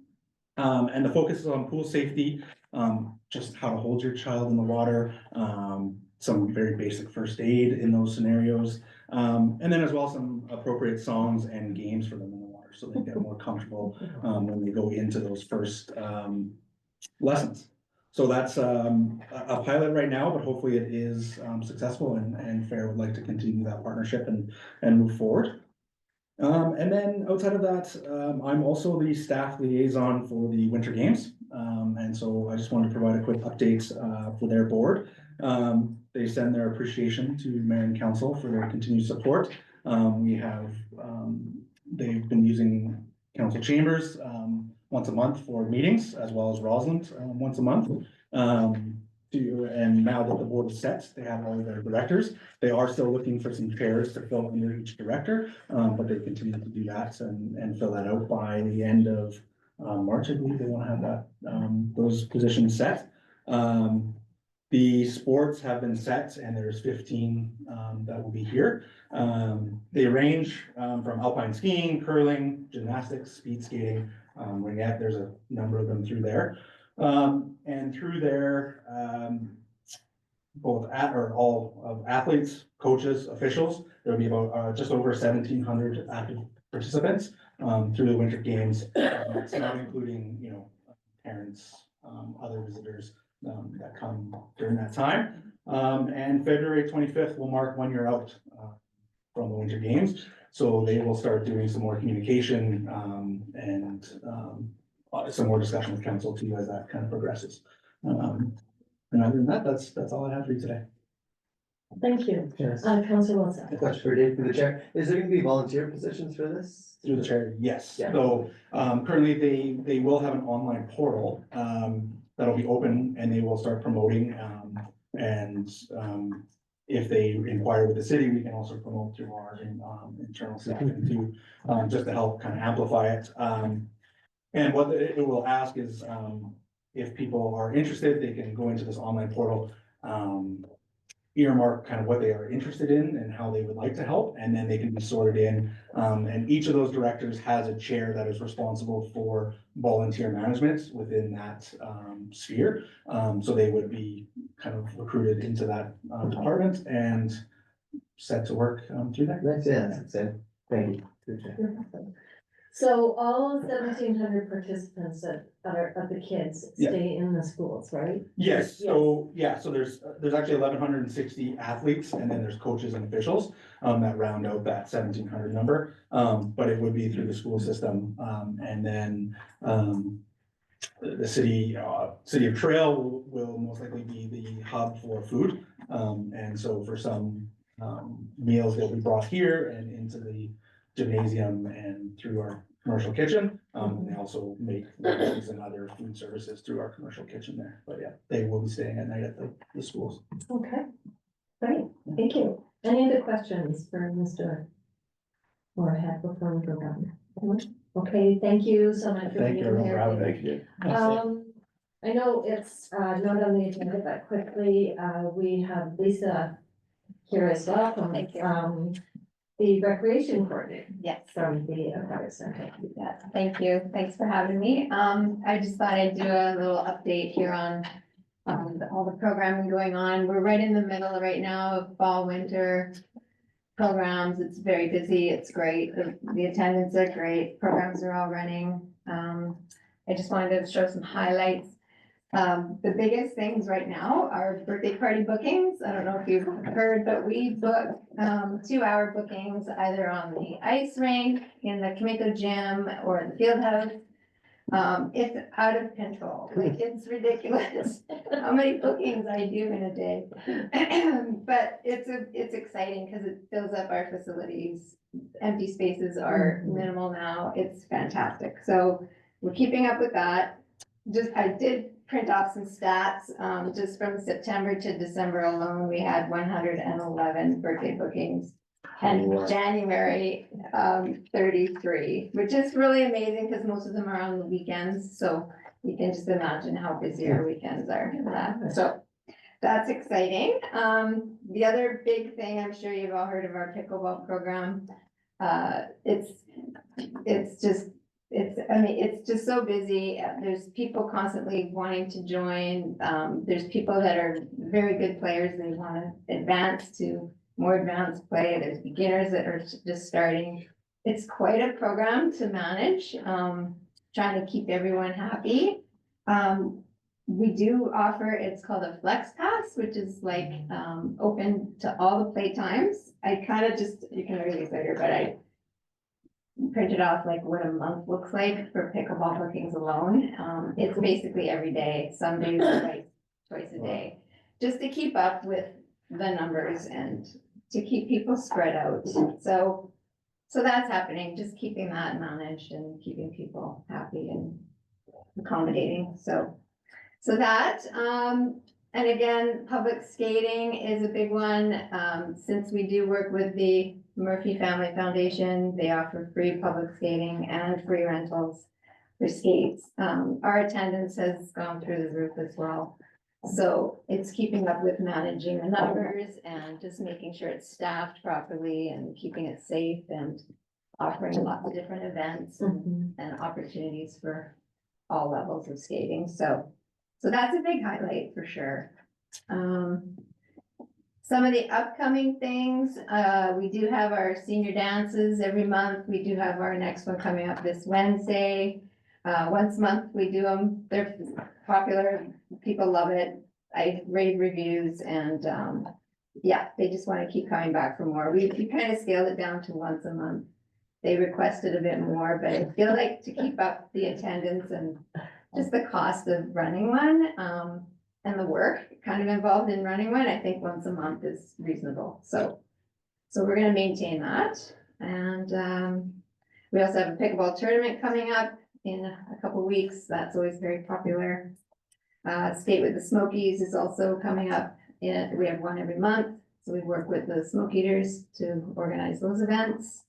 And the focus is on pool safety, just how to hold your child in the water, some very basic first aid in those scenarios, and then as well some appropriate songs and games for them in the water, so they get more comfortable when they go into those first lessons. So that's a pilot right now, but hopefully it is successful, and FAIR would like to continue that partnership and move forward. And then outside of that, I'm also the staff liaison for the Winter Games. And so I just wanted to provide a quick update for their board. They send their appreciation to Mayor and Council for their continued support. We have, they've been using council chambers once a month for meetings, as well as Roslyn once a month. And now that the board is set, they have all of their directors. They are still looking for some chairs to fill under each director, but they continue to do that and fill that out by the end of March. I believe they want to have that those positions set. The sports have been set, and there's 15 that will be here. They range from alpine skiing, curling, gymnastics, speed skating, ringette. There's a number of them through there. And through there, both all of athletes, coaches, officials, there'll be about just over 1,700 active participants through the Winter Games. It's not including, you know, parents, other visitors that come during that time. And February 25th will mark 1 year out from the Winter Games. So they will start doing some more communication and some more discussion with council too as that kind of progresses. And other than that, that's all I have for you today. Thank you. Yes. Councilor Wilson. A question for Dave, through the chair. Is there gonna be volunteer positions for this? Through the chair, yes. Yeah. So currently they will have an online portal that'll be open, and they will start promoting if they inquire with the city, we can also promote through our internal staffing too, just to help kind of amplify it. And what it will ask is, if people are interested, they can go into this online portal, earmark kind of what they are interested in and how they would like to help, and then they can be sorted in. And each of those directors has a chair that is responsible for volunteer management within that sphere. So they would be kind of recruited into that department and set to work through that. Nice, yeah, that's it. Thank you. Through the chair. So all 1,700 participants that are of the kids Yeah. stay in the schools, right? Yes, so, yeah, so there's actually 1,160 athletes, and then there's coaches and officials, that round out that 1,700 number. But it would be through the school system, and then, the city of Trail will most likely be the hub for food. And so for some, meals, they'll be brought here and into the gymnasium and through our commercial kitchen. And they also make lunches and other food services through our commercial kitchen there. But yeah, they will be staying at night at the schools. Okay, great, thank you. Any other questions for Mr. Moorhead before we go down? Okay, thank you so much for Thank being you, everyone, here. for having me. Thank you. I know it's not on the agenda, but quickly, we have Lisa here as well from the recreation coordinator. Yes. From the Aquatic Center. Yeah, thank you. Thanks for having me. I just thought I'd do a little update here on all the programming going on. We're right in the middle right now of fall, winter programs. It's very busy. It's great. The attendance are great. Programs are all running. I just wanted to show some highlights. The biggest things right now are birthday party bookings. I don't know if you've heard, but we book 2-hour bookings either on the ice rink, in the Kimiko gym, or the field house. It's out of control, like it's ridiculous how many bookings I do in a day. But it's exciting because it fills up our facilities. Empty spaces are minimal now. It's fantastic. So we're keeping up with that. I did print off some stats, just from September to December alone, we had 111 birthday bookings. And January, 33, which is really amazing because most of them are on the weekends. So you can just imagine how busy our weekends are for that. So that's exciting. The other big thing, I'm sure you've all heard of our pickleball program. It's just so busy. There's people constantly wanting to join. There's people that are very good players. They want to advance to more advanced play. There's beginners that are just starting. It's quite a program to manage, trying to keep everyone happy. We do offer, it's called a Flex Pass, which is like open to all the play times. I kind of just, you can read these later, but I printed off like what a month looks like for pickleball bookings alone. It's basically every day, some days like twice a day, just to keep up with the numbers and to keep people spread out. So that's happening, just keeping that managed and keeping people happy and accommodating. So that, and again, public skating is a big one. Since we do work with the Murphy Family Foundation, they offer free public skating and free rentals for skates. Our attendance has gone through the roof as well. So it's keeping up with managing the numbers and just making sure it's staffed properly and keeping it safe and offering lots of different events and opportunities for all levels of skating. So that's a big highlight for sure. Some of the upcoming things, we do have our senior dances every month. We do have our next one coming up this Wednesday. Once a month we do them. They're popular. People love it. I rave reviews and yeah, they just want to keep coming back for more. We kind of scaled it down to once a month. They requested a bit more, but I feel like to keep up the attendance and just the cost of running one, and the work kind of involved in running one, I think once a month is reasonable. So we're gonna maintain that. And we also have a pickleball tournament coming up in a couple of weeks. That's always very popular. Skate with the Smokies is also coming up. We have one every month. So we work with the Smoke Eaters to organize those events.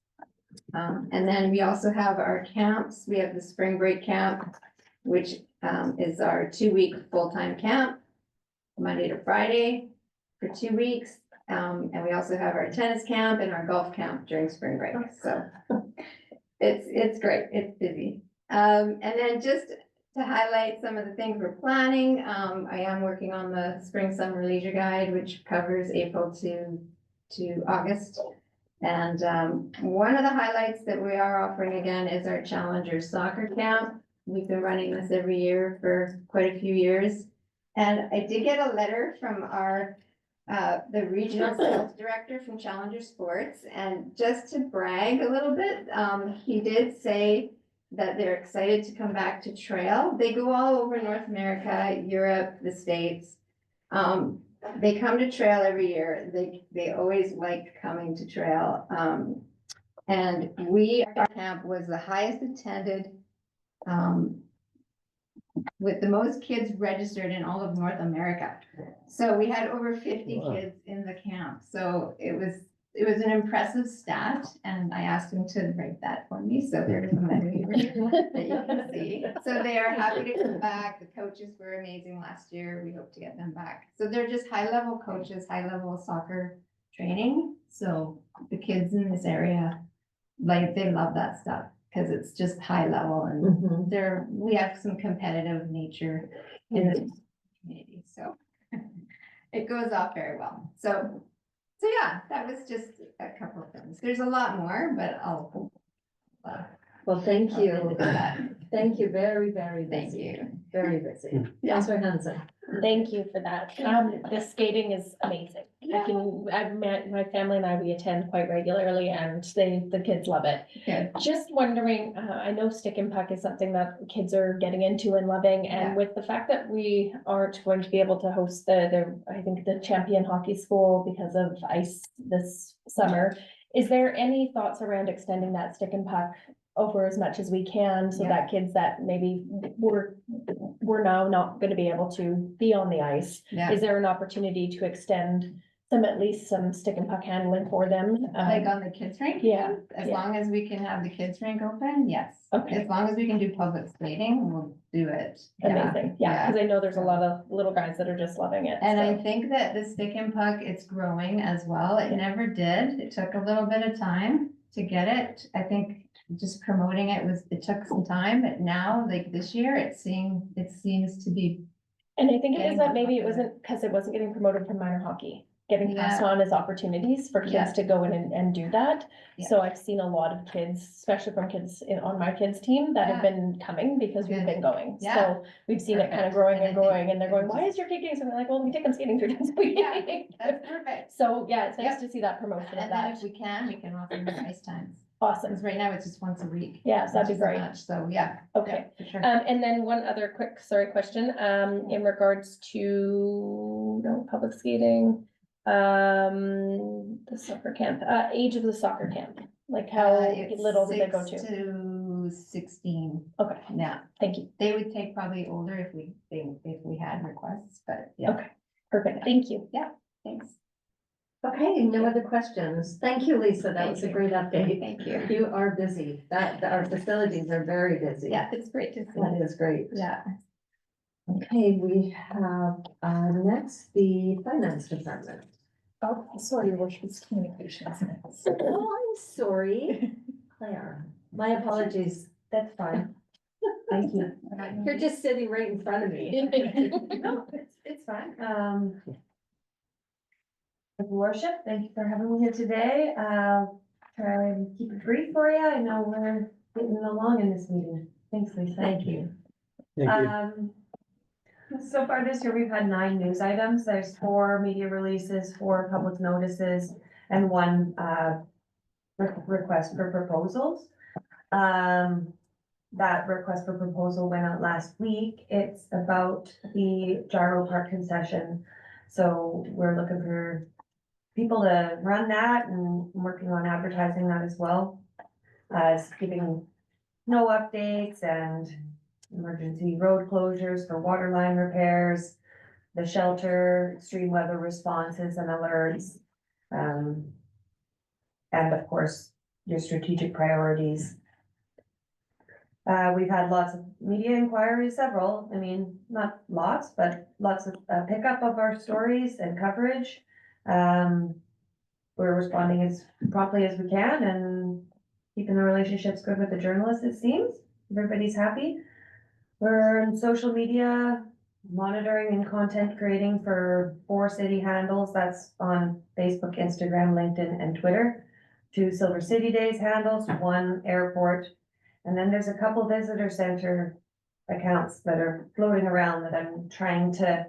And then we also have our camps. We have the spring break camp, which is our 2-week full-time camp, Monday to Friday for 2 weeks. And we also have our tennis camp and our golf camp during spring break. So it's great. It's busy. And then just to highlight some of the things we're planning, I am working on the spring summer leisure guide, which covers April to August. And one of the highlights that we are offering again is our Challenger soccer camp. We've been running this every year for quite a few years. And I did get a letter from our the regional sales director from Challenger Sports. And just to brag a little bit, he did say that they're excited to come back to trail. They go all over North America, Europe, the States. They come to trail every year. They always like coming to trail. And our camp was the highest attended, with the most kids registered in all of North America. So we had over 50 kids in the camp. So it was an impressive stat, and I asked him to write that for me. So there's a letter that you can see. So they are happy to come back. The coaches were amazing last year. We hope to get them back. So they're just high-level coaches, high-level soccer training. So the kids in this area, like, they love that stuff because it's just high level and we have some competitive nature in the community. So it goes off very well. So yeah, that was just a couple of things. There's a lot more, but I'll Well, thank you. Thank you, very, very Thank busy, you. very busy. Councillor Hanson. Thank you for that. The skating is amazing. My family and I, we attend quite regularly and the kids love it. Good. Just wondering, I know stick and puck is something that kids are getting into and loving, Yeah. and with the fact that we aren't going to be able to host I think the champion hockey school because of ice this summer, is there any thoughts around extending that stick and puck over as much as we can so Yeah. that kids that maybe we're now not gonna be able to be on the ice? Yeah, Is there an opportunity to extend at least some stick and puck handling for them? like on the kids rink? Yeah, As yeah. long as we can have the kids rink open, yes. Okay. As long as we can do public skating, we'll do it. Yeah. Amazing, yeah, cause I know there's a lot of little guys that are just loving it. And I so. think that the stick and puck, it's growing as well. It never did. It took a little bit of time to get it. I think just promoting it took some time, but now, like this year, it seems to be, And I think it was getting that more maybe it popular. wasn't, cause it wasn't getting promoted from minor hockey, getting passed Yeah. on as opportunities for Yeah. kids to go in and do that. Yeah. So I've seen a lot of kids, especially from kids on my kids' team, that have Yeah. been coming because we've Good. been going. Yeah. So we've seen it kind of Perfect. growing And I and think growing, and they're it going, was why just- is your kid getting something? Like, well, we take them skating 3 times a week. Yeah, that's perfect. So, yeah, it's nice Yep. to see that promotion of And then that. if we can offer more ice times. Awesome. Because right now it's just once a week. Yes, that'd be Which isn't great. much, so yeah. Okay. Yeah, for sure. And then one other quick, question, in regards to, no, public skating, the soccer camp, age of the soccer camp, like how It's little did they go 6 to? to 16, Okay, yeah. thank you. They would take probably older if we had requests, but yeah, Okay, perfect, thank you. thanks. Okay, no other questions. Thank you, Lisa. That was a great update. Thank you. You are busy. Our facilities are very busy. Yeah, it's great to see. That is great. Yeah. Okay, we have, next, the finance department. Oh, sorry, your worship, it's communications. Oh, I'm sorry, Claire. My apologies. That's fine. Thank you. You're just sitting right in front of me. No, It's fine. Worship, thank you for having me here today. Try and keep it brief for you. I know we're getting along in this meeting. Thanks, Lisa. Thank you. So far this year, we've had 9 news items. There's 4 media releases, 4 public notices, and 1 request for proposals. That request for proposal went out last week. It's about the Gyro Park concession. So we're looking for people to run that and working on advertising that as well. As giving snow updates and emergency road closures for water line repairs, the shelter, extreme weather responses and alerts. And of course, your strategic priorities. We've had lots of media inquiries, several, I mean, not lots, but lots of pickup of our stories and coverage. We're responding as promptly as we can and keeping the relationships good with the journalists, it seems. Everybody's happy. We're in social media, monitoring and content creating for 4 city handles. That's on Facebook, Instagram, LinkedIn, and Twitter. 2 Silver City Days handles, 1 airport. And then there's a couple visitor center accounts that are floating around that I'm trying to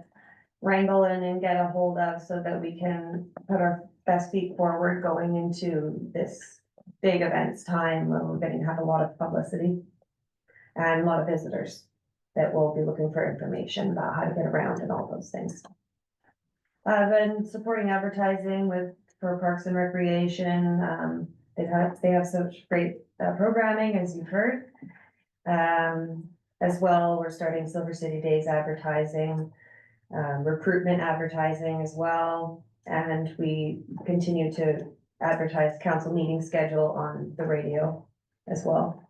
wrangle in and get a hold of so that we can put our best feet forward going into this big events time where we're going to have a lot of publicity and a lot of visitors that will be looking for information about how to get around and all those things. I've been supporting advertising for Parks and Recreation. They have such great programming, as you've heard. As well, we're starting Silver City Days advertising, recruitment advertising as well. And we continue to advertise council meeting schedule on the radio as well.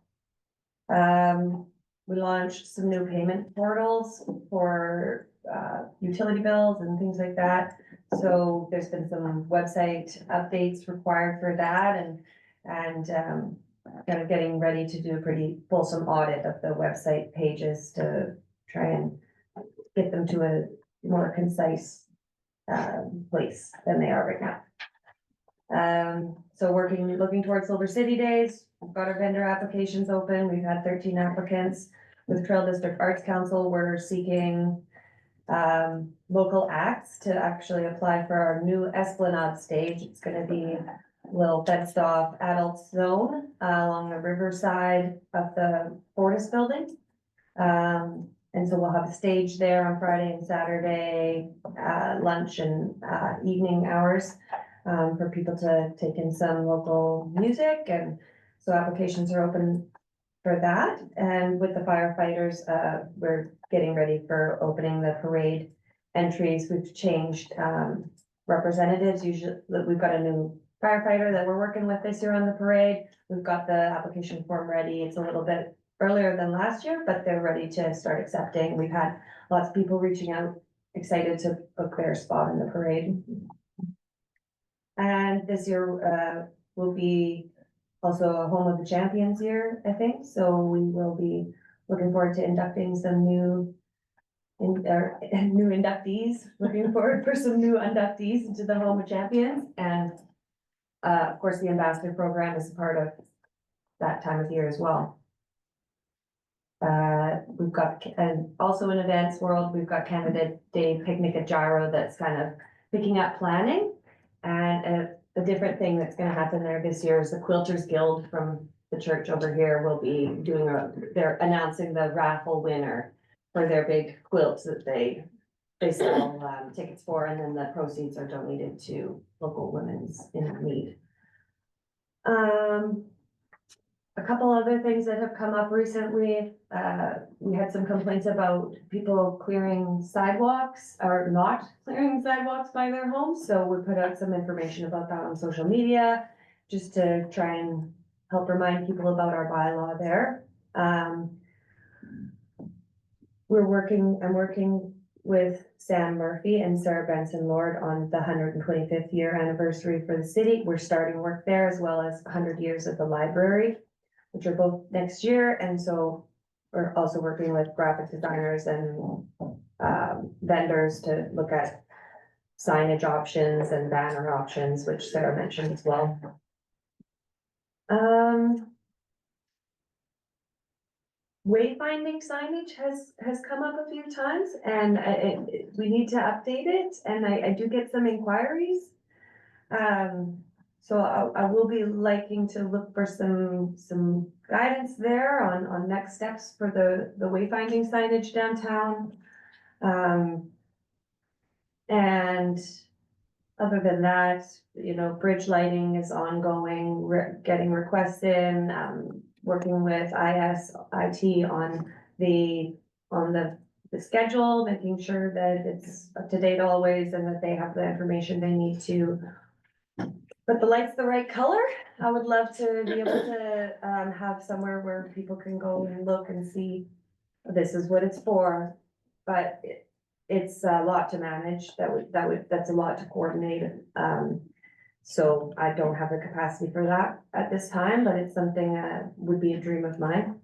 We launched some new payment portals for utility bills and things like that. So there's been some website updates required for that and kind of getting ready to do a pretty fulsome audit of the website pages to try and get them to a more concise place than they are right now. So looking towards Silver City Days, we've got our vendor applications open. We've had 13 applicants. with Trail District Arts Council, we're seeking local acts to actually apply for our new Esplanade stage. It's gonna be a little fenced off adult zone along the riverside of the Fortis building. And so we'll have a stage there on Friday and Saturday, lunch and evening hours for people to take in some local music. And so applications are open for that. And with the firefighters, we're getting ready for opening the parade entries. We've changed representatives. Usually, we've got a new firefighter that we're working with this year on the parade. We've got the application form ready. It's a little bit earlier than last year, but they're ready to start accepting. We've had lots of people reaching out, excited to book their spot in the parade. And this year will be also a Home of the Champions year, I think. So we will be looking forward to inducting some new inductees, looking forward for some new inductees into the Home of Champions. And of course, the ambassador program is part of that time of year as well. We've got, and also in events world, we've got Canada Day Picnic at Gyro that's kind of picking up planning. And a different thing that's gonna happen there this year is the Quilters Guild from the church over here will be doing they're announcing the raffle winner for their big quilts that they sell tickets for, and then the proceeds are donated to local women's in need. A couple other things that have come up recently, we had some complaints about people clearing sidewalks or not clearing sidewalks by their homes. So we put out some information about that on social media, just to try and help remind people about our bylaw there. I'm working with Sam Murphy and Sarah Benson Lord on the 125th year anniversary for the city. We're starting work there, as well as 100 years at the library, which are both next year. And so we're also working with graphic designers and vendors to look at signage options and banner options, which Sarah mentioned as well. Wayfinding signage has come up a few times, and we need to update it, and I do get some inquiries. So I will be liking to look for some guidance there on next steps for the wayfinding signage downtown. And other than that, you know, bridge lighting is ongoing, getting requests in, working with ISIT on the schedule, making sure that it's up to date always and that they have the information they need to put the lights the right color. I would love to be able to have somewhere where people can go and look and see this is what it's for, but it's a lot to manage. That's a lot to coordinate. So I don't have the capacity for that at this time, but it's something that would be a dream of mine.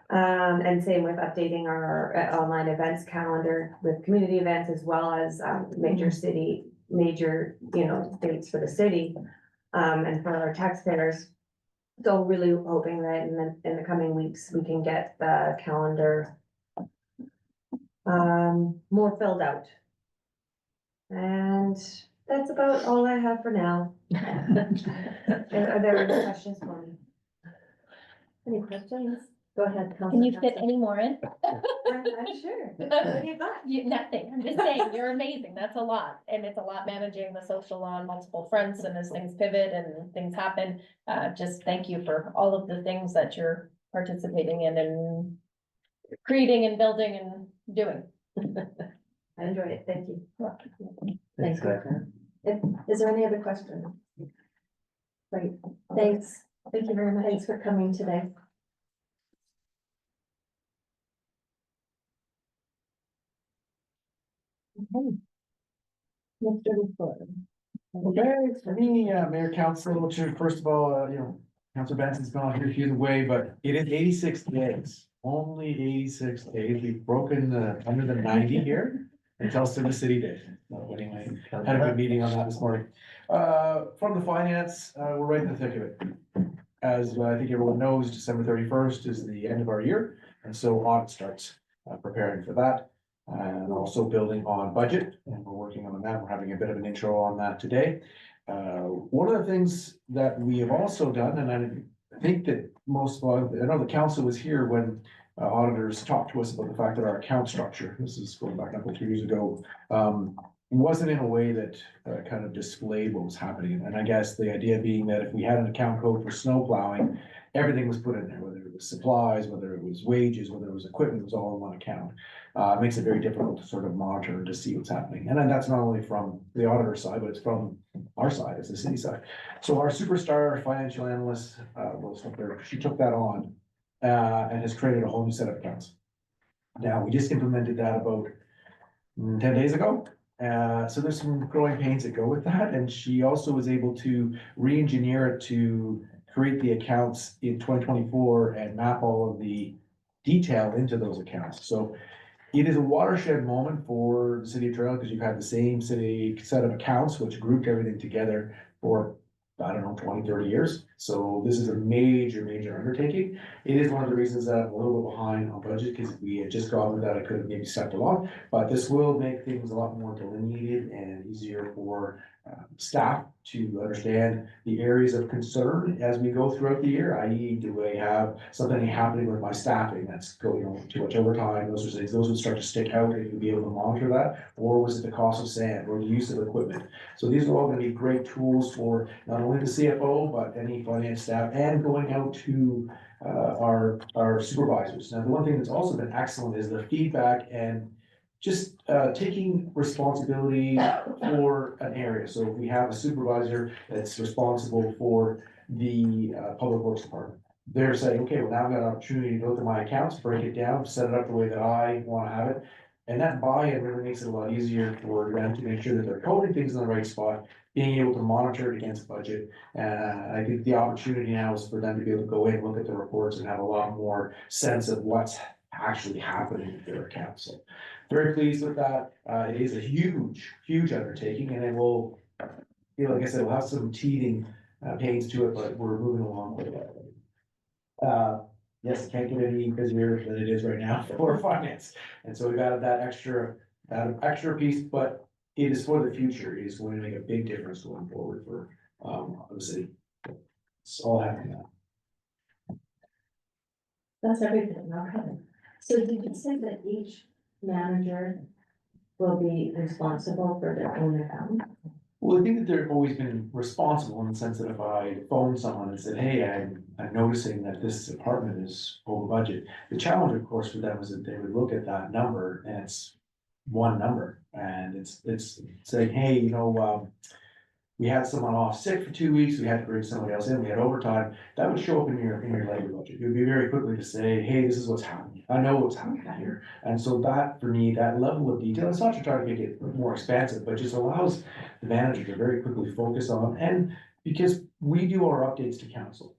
And same with updating our online events calendar with community events, as well as major, you know, dates for the city and for our taxpayers. So really hoping that in the coming weeks, we can get the calendar more filled out. And that's about all I have for now. Are there any questions for me? Any questions? Go ahead. Can you fit any more in? I'm sure. What do you got? Nothing. I'm just saying, you're amazing. That's a lot. And it's a lot managing the social on multiple fronts, and as things pivot and things happen. Just thank you for all of the things that you're participating in and creating and building and doing. I enjoyed it. Thank you. Thanks, Claire. Is there any other questions? Great. Thanks. Thank you very much. Thanks for coming today. Okay, for me, Mayor Council, first of all, you know, Councilor Benson's gone here, she's away, but it is 86 days, only 86 days. We've broken under the 90 here until Civil City Day. So anyway, had a good meeting on that this morning. From the finance, we're right in the thick of it. As I think everyone knows, December 31st is the end of our year. And so audit starts preparing for that. And also building on budget, and we're working on that. We're having a bit of an intro on that today. One of the things that we have also done, and I think that I know the council was here when auditors talked to us about the fact that our account structure, this is going back a couple 2 years ago, wasn't in a way that kind of displayed what was happening. And I guess the idea being that if we had an account code for snow plowing, everything was put in there, whether it was supplies, whether it was wages, whether it was equipment, it was all in one account. It makes it very difficult to sort of monitor and to see what's happening. And then that's not only from the auditor side, but it's from our side, as the city side. So our superstar financial analyst, she took that on and has created a whole new set of accounts. Now, we just implemented that about 10 days ago. So there's some growing pains that go with that. And she also was able to re-engineer it to create the accounts in 2024 and map all of the detail into those accounts. So it is a watershed moment for the city of Trail because you've had the same city set of accounts, which grouped everything together for, I don't know, 20, 30 years. So this is a major, major undertaking. It is one of the reasons that I'm a little bit behind on budget because we had just gone with that. I could have maybe stepped along, but this will make things a lot more delineated and easier for staff to understand the areas of concern as we go throughout the year, i.e. do I have something happening with my staffing that's going on too much overtime, those are things, those would start to stick out and you'll be able to monitor that, or was it the cost of sand or the use of equipment? So these are all gonna be great tools for not only the CFO, but any finance staff and going out to our supervisors. Now, the one thing that's also been excellent is the feedback and just taking responsibility for an area. So if we have a supervisor that's responsible for the public works department, they're saying, okay, well, now I've got an opportunity to go through my accounts, break it down, set it up the way that I want to have it. And that buy-in really makes it a lot easier for them to make sure that they're coding things in the right spot, being able to monitor it against budget. I think the opportunity now is for them to be able to go in, look at the reports and have a lot more sense of what's actually happening with their accounts. So very pleased with that. It is a huge, huge undertaking and it will, like I said, we'll have some teething pains to it, but we're moving along with that. Yes, it can't get any busier than it is right now for finance. And so we've added that extra piece, but it is for the future. It is going to make a big difference going forward for the city. It's all happening now. That's everything, okay. So did you say that each manager will be responsible for their own account? Well, I think that they've always been responsible in the sense that if I phone someone and said, hey, I'm noticing that this department is over budget. The challenge, of course, for them is that they would look at that number and it's one number. And it's saying, hey, you know, we had someone off sick for 2 weeks, we had to bring somebody else in, we had overtime. That would show up in your labor budget. It would be very quickly to say, hey, this is what's happening. I know what's happening here. And so that, for me, that level of detail, it's not to try to make it more expansive, but just allows the manager to very quickly focus on, and because we do our updates to council.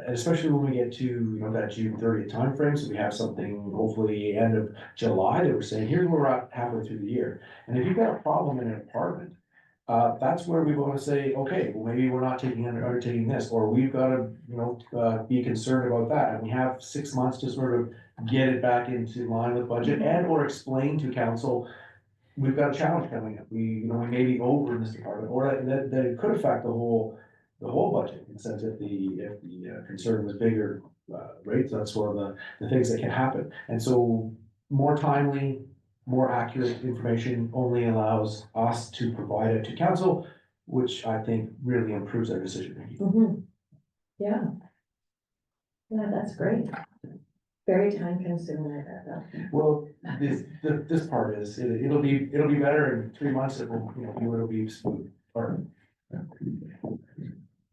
Especially when we get to, you know, that June 30th timeframe, so we have something hopefully end of July that we're saying, here's where we're at halfway through the year. And if you've got a problem in an department, that's where we want to say, okay, well, maybe we're not undertaking this, or we've got to, you know, be concerned about that. And we have 6 months to sort of get it back into line with budget and or explain to council, we've got a challenge coming up. We may be over in this department, or that it could affect the whole budget in the sense if the concern was bigger, right? That's one of the things that can happen. And so more timely, more accurate information only allows us to provide it to council, which I think really improves our decision making. Yeah. Yeah, that's great. Very time consuming, I bet though. Well, this part is, it'll be better in 3 months. It'll be smooth.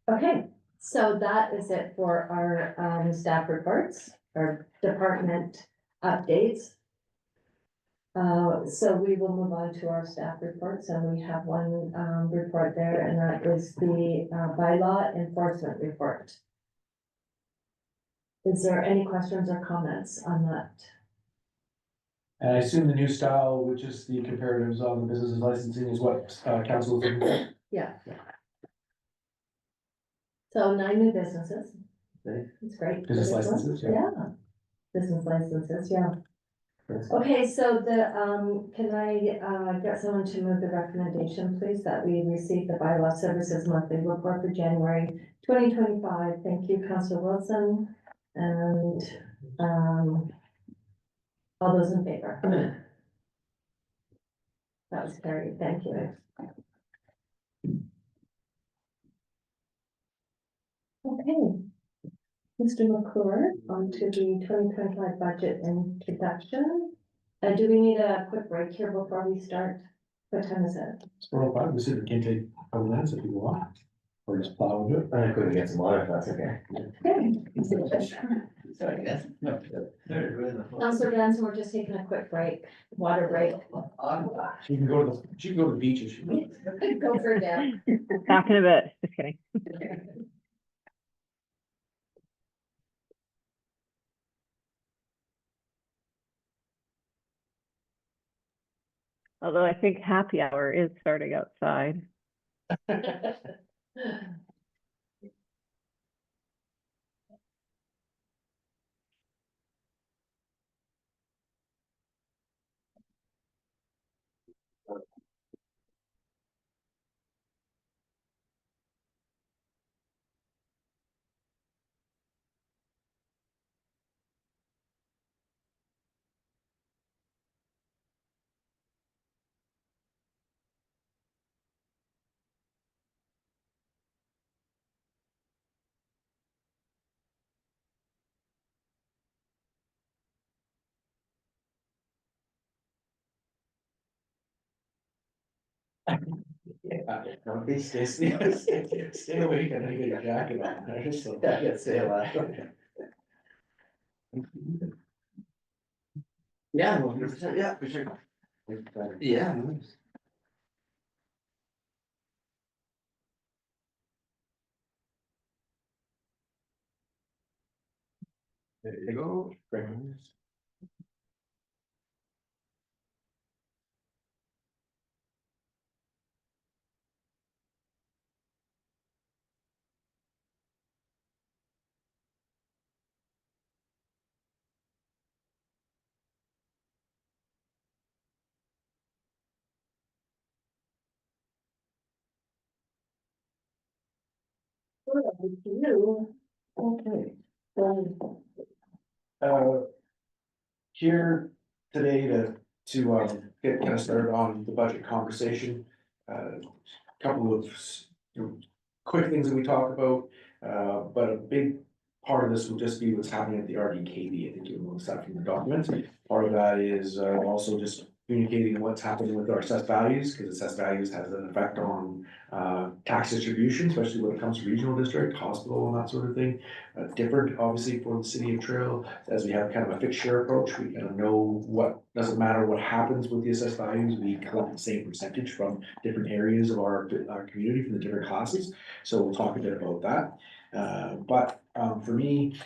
Okay, so that is it for our staff reports, our department updates. So we will move on to our staff reports, and we have one report there, and that is the bylaw enforcement report. Is there any questions or comments on that? And I assume the new style, which is the comparatives on the business licensing, is what council is looking for? Yeah. So 9 new businesses. Okay. It's great. Business licenses, yeah. Yeah. business licenses, yeah. Okay, so can I, get someone to move the recommendation, please, that we receive the bylaw services monthly report for January 2025. Thank you, Councillor Wilson, and, all those in favor? That was carried, thank you. Okay. Mr. McClure, on to the 2025 budget introduction. Do we need a quick break here before we start? What time is it? It's 4:05, we said we can take a couple minutes if you want, or just plow into it. I think we can get some water if that's okay. Sorry, yes. No. Councillor Benson, we're just taking a quick break, water break. She can go to the beach if she wants. Go for it, Dan. Back in a bit, just kidding. Although I think happy hour is starting outside. Yeah, don't be stay awake and then get your jacket on. There's so- Yeah, stay alive. Yeah, 100%, yeah, for sure. Yeah. There you go. Great. Okay. Uh, Here today to get kind of started on the budget conversation. Couple of quick things that we talk about, but a big part of this will just be what's happening at the RDKB. I think you'll notice that from the documents. Part of that is also just communicating what's happening with our assessed values, because assessed values has an effect on tax distribution, especially when it comes to regional district, hospital and that sort of thing. Different, obviously, for the city of Trail, as we have kind of a fixed share approach, we kind of know what, doesn't matter what happens with the assessed values, we collect the same percentage from different areas of our community, from the different classes. So we'll talk a bit about that. But for me,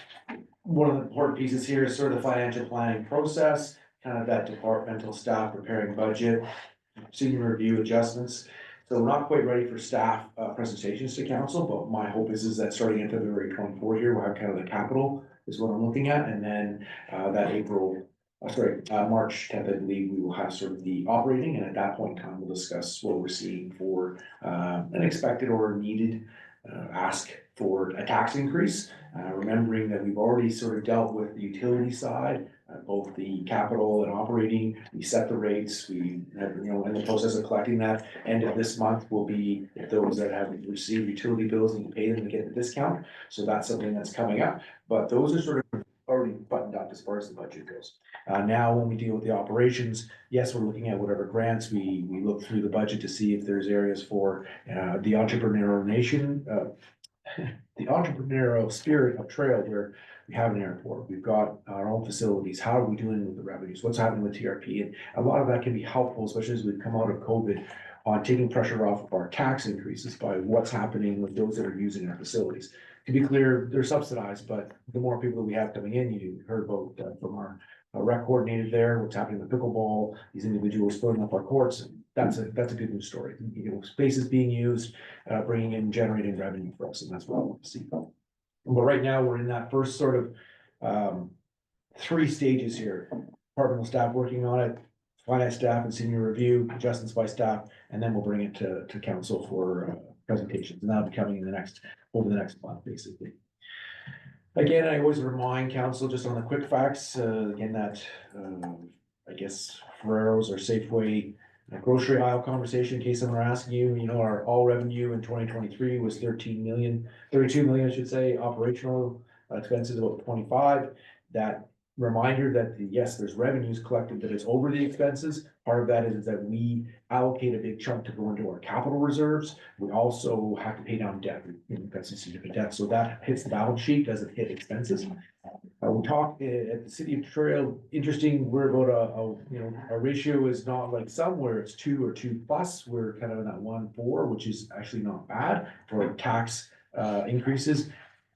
one of the important pieces here is sort of the financial planning process, kind of that departmental staff preparing budget, senior review adjustments. So we're not quite ready for staff presentations to council, but my hope is that starting in February 24 here, we'll have kind of the capital is what I'm looking at. And then that March 10th, I believe we will have sort of the operating. And at that point in time, we'll discuss what we're seeing for an expected or needed ask for a tax increase. Remembering that we've already sort of dealt with the utility side, both the capital and operating, we set the rates, we have, in the process of collecting that. End of this month will be, if those that have received utility bills need to pay them to get the discount. So that's something that's coming up, but those are sort of already buttoned up as far as the budget goes. Now, when we deal with the operations, yes, we're looking at whatever grants, we look through the budget to see if there's areas for the entrepreneurial nation, the entrepreneurial spirit of Trail, where we have an airport, we've got our own facilities, how are we doing with the revenues, what's happening with TRP? And a lot of that can be helpful, especially as we've come out of COVID, on taking pressure off of our tax increases by what's happening with those that are using our facilities. To be clear, they're subsidized, but the more people that we have coming in, you heard about from our rec coordinator there, what's happening with pickleball, these individuals filling up our courts. That's a good news story. Space is being used, bringing in, generating revenue for us, and that's what I want to see. But right now, we're in that first sort of three stages here. Departmental staff working on it, finance staff and senior review, adjustments by staff, and then we'll bring it to council for presentations, and that'll be coming in over the next month, basically. Again, I always remind council just on the quick facts, again, that, I guess Ferrero's or Safeway grocery aisle conversation, in case someone are asking you, our all revenue in 2023 was 32 million, I should say, operational expenses about 25. That reminder that yes, there's revenues collected, but it's over the expenses. Part of that is that we allocate a big chunk to go into our capital reserves. We also have to pay down debt. We've got some significant debt, so that hits the balance sheet, doesn't hit expenses. We talked at the city of Trail, interesting, we're about our ratio is not like somewhere it's 2 or 2+. We're kind of in that 1.4, which is actually not bad for tax increases.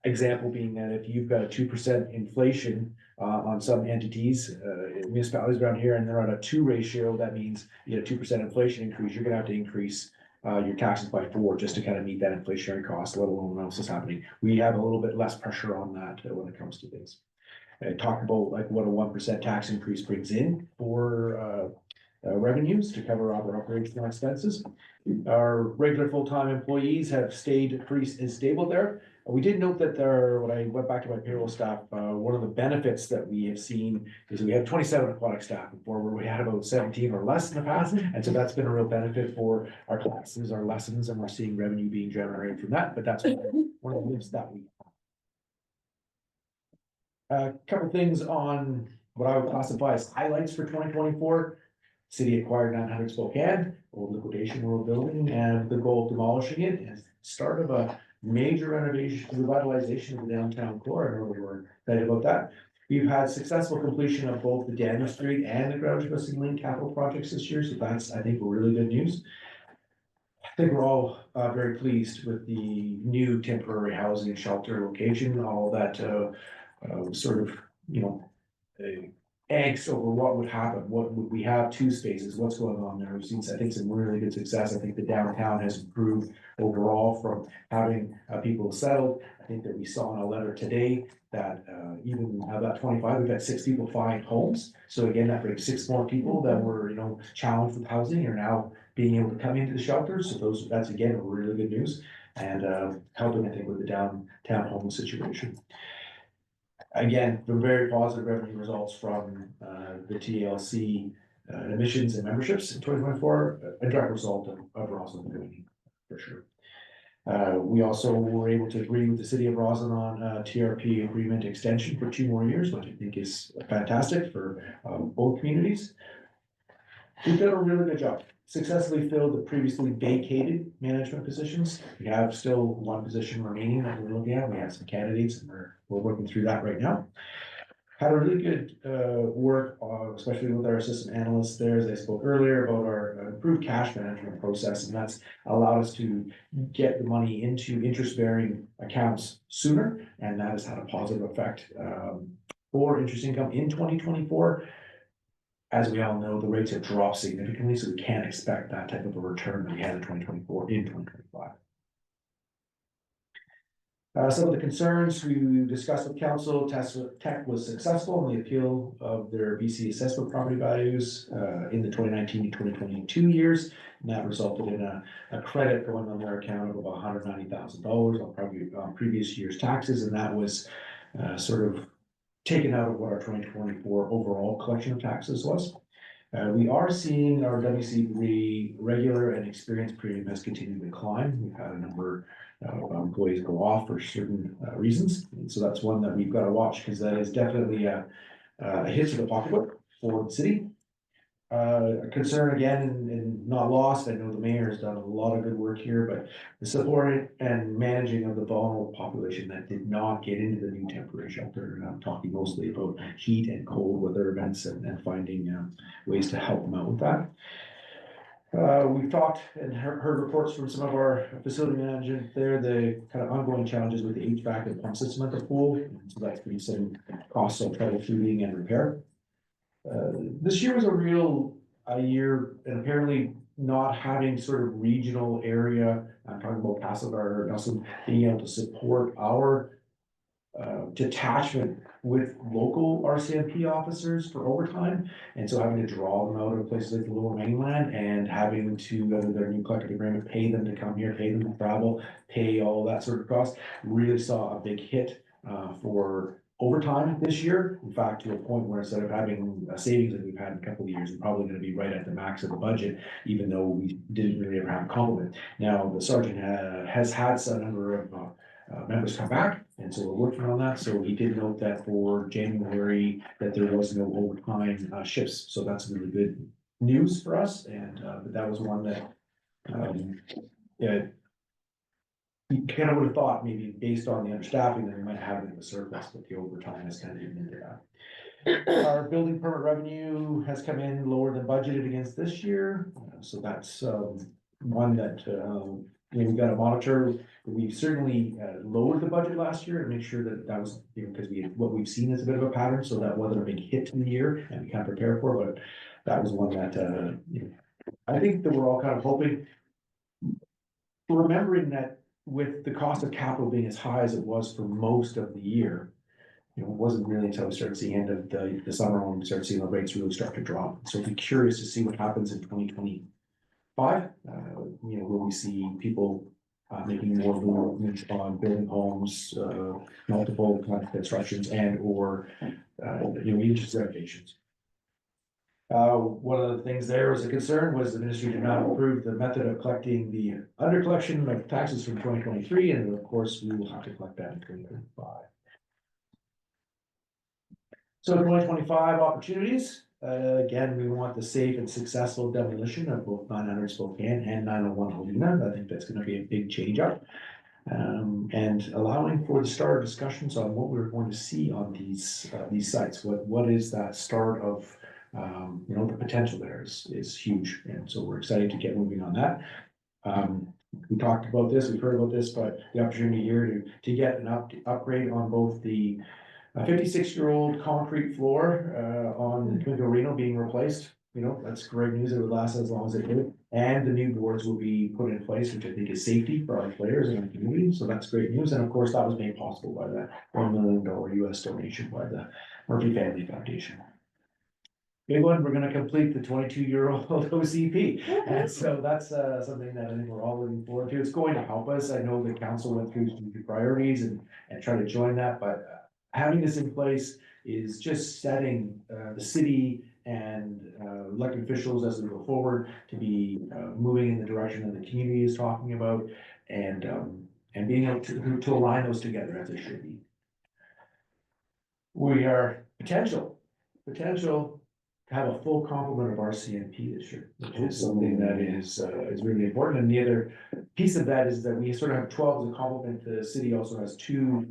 Example being that if you've got a 2% inflation on some entities, municipalities around here, and they're on a 2 ratio, that means you get a 2% inflation increase, you're gonna have to increase your taxes by 4 just to kind of meet that inflationary cost, let alone what else is happening. We have a little bit less pressure on that when it comes to things. I talked about like what a 1% tax increase brings in for revenues to cover our operational expenses. Our regular full-time employees have stayed pretty stable there. We did note that when I went back to my payroll staff, one of the benefits that we have seen is we had 27 aquatic staff before, where we had about 17 or less in the past. And so that's been a real benefit for our classes, our lessons, and we're seeing revenue being generated from that, but that's one of the lifts that we have. A couple things on what I would classify as highlights for 2024. City acquired 900 Spokane, old liquidation world building, and the goal of demolishing it and start of a major renovation, revitalization of the downtown core. I know we were excited about that. We've had successful completion of both the Daniel Street and the Ground Missing Lane capital projects this year, so that's, I think, really good news. I think we're all very pleased with the new temporary housing shelter location, all that sort of, angst over what would happen, what would we have 2 spaces, what's going on there. We've seen, I think, some really good success. I think the downtown has improved overall from having people settled. I think that we saw in a letter today that even out of that 25, we've had 6 people find homes. So again, that brings 6 more people that were, challenged with housing are now being able to come into the shelters. So that's again, really good news and helping, I think, with the downtown home situation. Again, the very positive revenue results from the TLC admissions and memberships in 2024, a direct result of Roslyn community, for sure. We also were able to agree with the city of Roslyn on a TRP agreement extension for 2 more years, which I think is fantastic for both communities. We've done a really good job. Successfully filled the previously vacated management positions. We have still 1 position remaining that we're looking at. We have some candidates and we're working through that right now. Had a really good work, especially with our assistant analysts there, as I spoke earlier, about our improved cash management process, and that's allowed us to get the money into interest-bearing accounts sooner, and that has had a positive effect for interest income in 2024. As we all know, the rates have dropped significantly, so we can't expect that type of a return that we had in 2024 in 2025. Some of the concerns we discussed with council, Tech was successful in the appeal of their BC assessment property values in the 2019 and 2022 years. And that resulted in a credit going on their account of about $190,000 on previous year's taxes. And that was sort of taken out of what our 2024 overall collection of taxes was. We are seeing our WC3 regular and experienced premium has continued to climb. We've had a number of employees go off for certain reasons. And so that's one that we've got to watch because that is definitely a hit to the pocketbook for the city. A concern again and not lost. I know the mayor has done a lot of good work here, but the support and managing of the vulnerable population that did not get into the new temporary shelter. And I'm talking mostly about heat and cold weather events and finding ways to help them out with that. We've talked and heard reports from some of our facility management there, the kind of ongoing challenges with the HVAC and pump system at the pool. And so that's been some costs of troubleshooting and repair. This year was a real year, and apparently not having sort of regional area. I'm talking about Castlegar or Nelson being able to support our detachment with local RCMP officers for overtime. And so having to draw them out of places like the Lower Mainland and having to, under their new collective agreement, pay them to come here, pay them to travel, pay all that sort of cost, really saw a big hit for overtime this year. In fact, to a point where instead of having a savings that we've had in a couple of years, we're probably gonna be right at the max of the budget, even though we didn't really ever have a complement. Now, the sergeant has had some number of members come back, and so we're working on that. So he did note that for January, that there was no overtime shifts, so that's really good news for us, and but that was one that yeah, you kind of would have thought maybe based on the understaffing that we might have in the surplus, but the overtime has kind of eaten into that. Our building permit revenue has come in lower than budgeted against this year, so that's one that we got to monitor. We certainly lowered the budget last year to make sure that that was, you know, because what we've seen is a bit of a pattern, so that wasn't a big hit in the year, and we can't prepare for, but that was one that you know, I think that we're all kind of hoping, remembering that with the cost of capital being as high as it was for most of the year, you know, it wasn't really until we started seeing end of the summer when we started seeing the rates really start to drop. So be curious to see what happens in 2025. You know, will we see people making more movements on building homes, multiple kind of constructions, and or you know, interest renovations. One of the things there was a concern was the ministry did not approve the method of collecting the under collection of taxes from 2023, and of course, we will have to collect that in 2025. So 2025 opportunities, again, we want the safe and successful demolition of both 900 Spokane and 901 Helena. I think that's gonna be a big change up. And allowing for the start of discussions on what we're going to see on these sites. What is that start of, you know, the potential there is huge. And so we're excited to get moving on that. We talked about this, we've heard about this, but the opportunity here to get an upgrade on both the 56-year-old concrete floor on the Twinco Reno being replaced. You know, that's great news. It would last as long as it did. And the new boards will be put in place, which I think is safety for our players and our community. So that's great news. And of course, that was made possible by the $1 million US donation by the Murphy Family Foundation. Big one, we're gonna complete the 22-year-old OCP. And so that's something that I think we're all looking forward to. It's going to help us. I know the council went through some priorities and tried to join that, but having this in place is just setting the city and elected officials as we go forward to be moving in the direction that the community is talking about, and being able to align those together as they should be. We are potential to have a full complement of RCMP this year, which is something that is really important. And the other piece of that is that we sort of have 12 as a complement. The city also has 2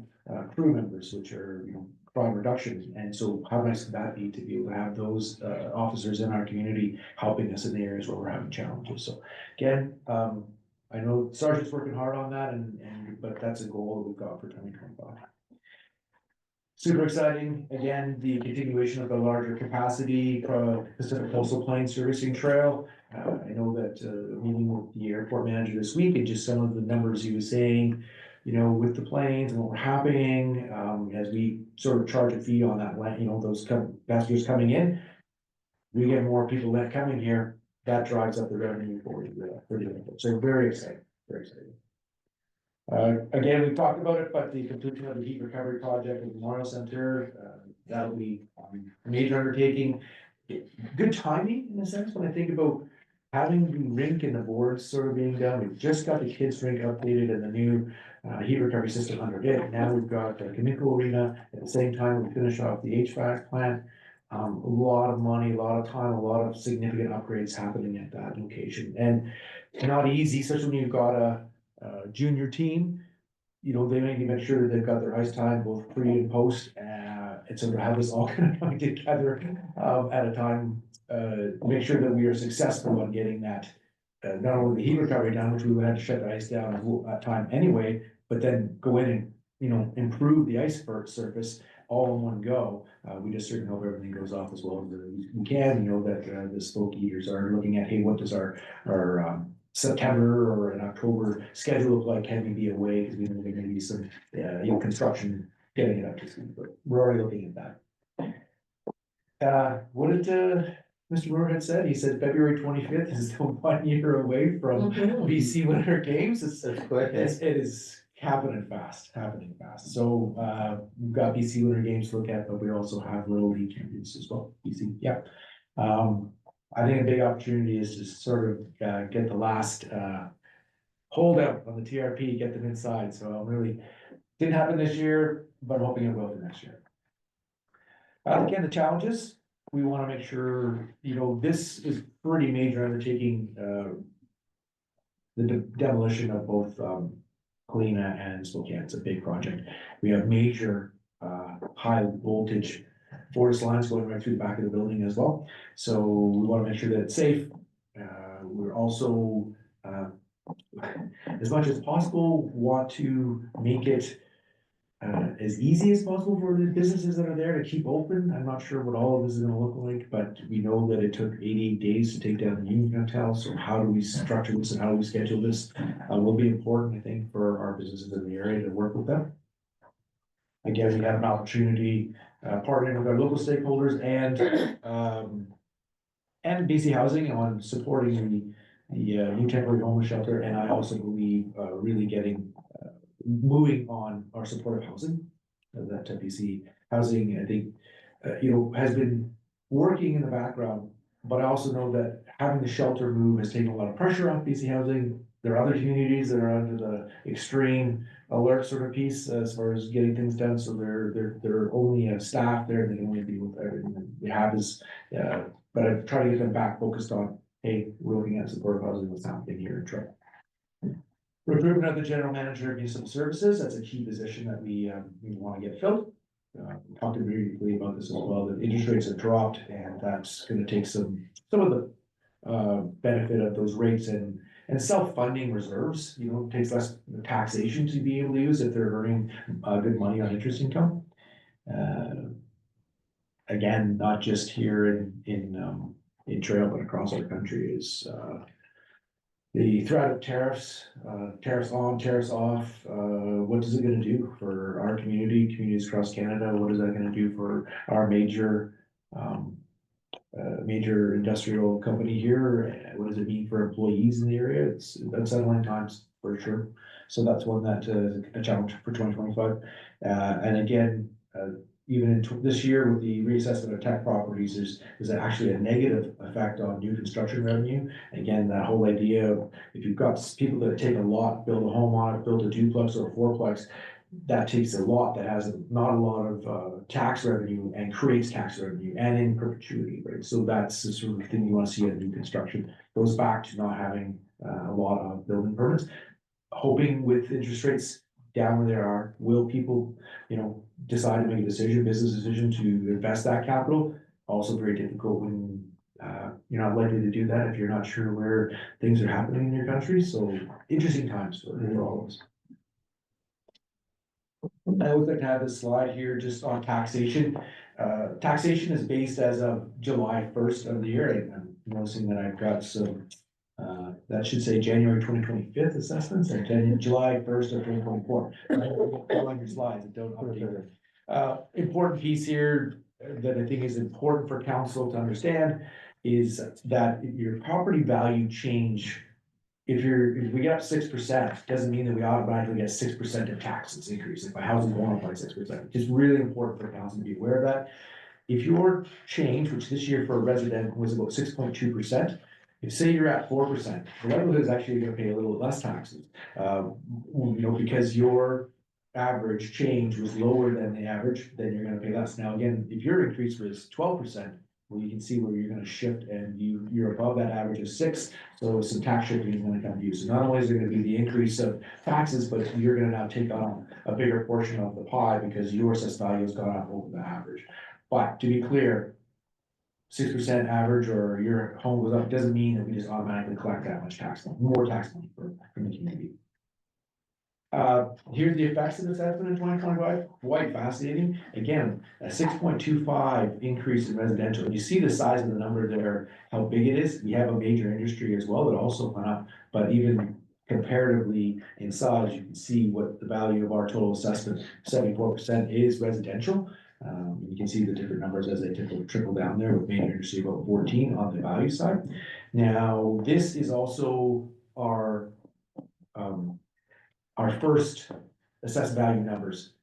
crew members, which are, you know, crime reduction. And so how nice would that be to be able to have those officers in our community helping us in the areas where we're having challenges. So again, I know Sergeant's working hard on that, but that's a goal that we've got for 2025. Super exciting, again, the continuation of the larger capacity Pacific Coastal Plain servicing trail. I know that meeting with the airport manager this week, and just some of the numbers he was saying, you know, with the planes and what we're happening, as we sort of charge a fee on that, you know, those passengers coming in, we get more people that come in here, that drives up the revenue for the airport. So very exciting, very exciting. Again, we've talked about it, but the completion of the heat recovery project at the Memorial Center, that'll be a major undertaking. Good timing in a sense, when I think about having the rink and the boards sort of being done. We've just got the kids rink updated and the new heat recovery system under it. Now we've got the Cominco Arena. At the same time, we finish off the HVAC plant. A lot of money, a lot of time, a lot of significant upgrades happening at that location. And not easy, especially when you've got a junior team. You know, they need to make sure that they've got their ice time both pre and post, and so to have this all kind of coming together at a time, make sure that we are successful on getting that, not only the heat recovery down, which we would have to shut the ice down at time anyway, but then go in and, you know, improve the ice surface all in one go. We just certainly hope everything goes off as well as we can. You know that the spoke eaters are looking at, hey, what does our September or an October schedule look like? Can we be away? Because we know there may be some, you know, construction getting it up to speed, but we're already looking at that. What did, Mr. Brewer had said? He said February 25th is still 1 year away from BC Winter Games. It's quick, eh? it is happening fast. So, we've got BC Winter Games to look at, but we also have Little League champions as well, BC, yeah. I think a big opportunity is to sort of, get the last, holdout on the TRP, get them inside, so I'm really, didn't happen this year, but I'm hoping it will for next year. Again, the challenges, we wanna make sure, this is pretty major undertaking, the demolition of both, Helena and Spokane. It's a big project. We have major, high voltage forest lines going right through the back of the building as well. So we wanna make sure that it's safe. We're also, as much as possible, want to make it as easy as possible for the businesses that are there to keep open. I'm not sure what all of this is gonna look like, but we know that it took 88 days to take down the Union Hotel. So how do we structure this and how do we schedule this will be important, I think, for our businesses in the area to work with them. Again, we have an opportunity partnering with our local stakeholders and BC Housing on supporting the new temporary homeless shelter. And I also believe really getting moving on our supportive housing, that BC Housing, I think, has been working in the background, but I also know that having the shelter move has taken a lot of pressure off BC Housing. There are other communities that are under the extreme alert sort of piece as far as getting things done, so they're only a staff there, and they can only be with everything that we have is, but I try to get them back focused on, hey, we're looking at supportive housing, what's happening here in Troy. Recruitment of the general manager of municipal services, that's a key position that we want to get filled. We talked briefly about this as well, that interest rates have dropped, and that's gonna take some of the benefit of those rates and self-funding reserves, it takes less taxation to be able to use if they're earning good money on interest income. Again, not just here in Trail, but across our country is the threat of tariffs, tariffs on, tariffs off. What is it gonna do for our communities across Canada? What is that gonna do for our major industrial company here? What does it mean for employees in the area? It's unsettling times for sure. So that's one that is a challenge for 2025. And again, even in this year with the reassessment of tech properties, there's actually a negative effect on new construction revenue. Again, that whole idea of if you've got people that take a lot, build a home on it, build a duplex or a fourplex, that takes a lot that has not a lot of tax revenue and creates tax revenue and in perpetuity, right? So that's the sort of thing you want to see in new construction. Goes back to not having a lot of building permits. Hoping with interest rates down where they are, will people, decide to make a business decision to invest that capital? Also very difficult when you're not likely to do that if you're not sure where things are happening in your country. So interesting times for all of us. I always like to have this slide here just on taxation. Taxation is based as of July 1st of the year. I'm noticing that I've got some, that should say January 2025 assessments and July 1st of 2024. On your slides and don't update them. Important piece here that I think is important for council to understand is that your property value change, if we get up 6%, doesn't mean that we automatically get 6% of taxes increase. If my house is going up by 6%, it's really important for council to be aware of that. If your change, which this year for a resident was about 6.2%, if say you're at 4%, the likelihood is actually you're gonna pay a little less taxes. Because your average change was lower than the average, then you're gonna pay less. Now, again, if your increase was 12%, well, you can see where you're gonna shift and you're above that average of 6, so some tax shifting is gonna come to you. So not only is there gonna be the increase of taxes, but you're gonna now take on a bigger portion of the pie because your assessed value has gone up over the average. But to be clear, 6% average or your home goes up, doesn't mean that we just automatically collect that much tax money, more tax money from the community. Here's the effects of this assessment in 2025, quite fascinating. Again, a 6.25 increase in residential. And you see the size of the number there, how big it is. We have a major industry as well that also went up, but even comparatively in size, you can see what the value of our total assessment, 74% is residential. You can see the different numbers as they trickle down there, with major industry about 14 on the value side. Now, this is also our first assessed value numbers.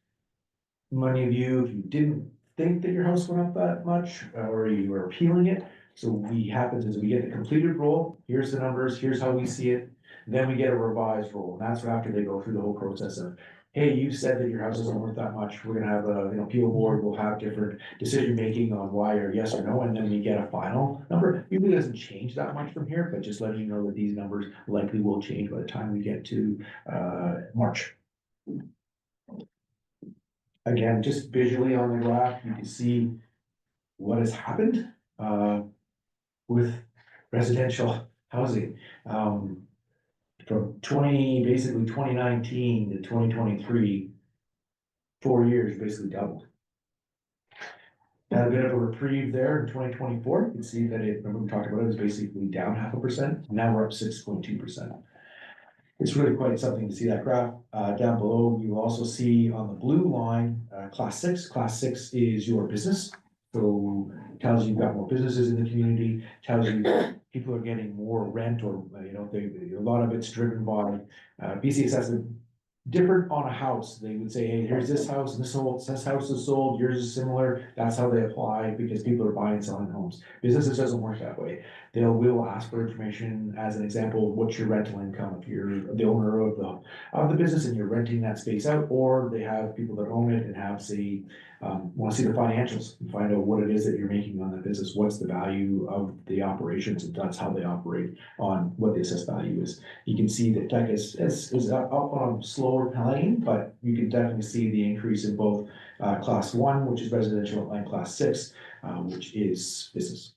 Many of you, if you didn't think that your house went up that much, or you were appealing it, so we happens is we get the completed roll, here's the numbers, here's how we see it, then we get a revised roll, and that's after they go through the whole process of, hey, you said that your house isn't worth that much, we're gonna have an appeal board, we'll have different decision making on why or yes or no, and then we get a final number. Usually it doesn't change that much from here, but just letting you know that these numbers likely will change by the time we get to March. Again, just visually on the graph, you can see what has happened with residential housing. From basically 2019 to 2023, 4 years basically doubled. Had a bit of a reprieve there in 2024. You can see that remember we talked about it was basically down 0.5%. Now we're up 6.2%. It's really quite something to see that graph. Down below, you will also see on the blue line, class 6. Class 6 is your business. So it tells you you've got more businesses in the community, tells you people are getting more rent, or, a lot of it's driven by, BC assessment. Different on a house, they would say, hey, here's this house, and this house is sold, yours is similar, that's how they apply, because people are buying and selling homes. Businesses doesn't work that way. Will ask for information, as an example, what's your rental income if you're the owner of the business and you're renting that space out, or they have people that own it and have, say, want to see the financials and find out what it is that you're making on the business, what's the value of the operations, and that's how they operate on what the assessed value is. You can see that tech is up on a slower plane, but you can definitely see the increase in both class 1, which is residential, and class 6, which is business.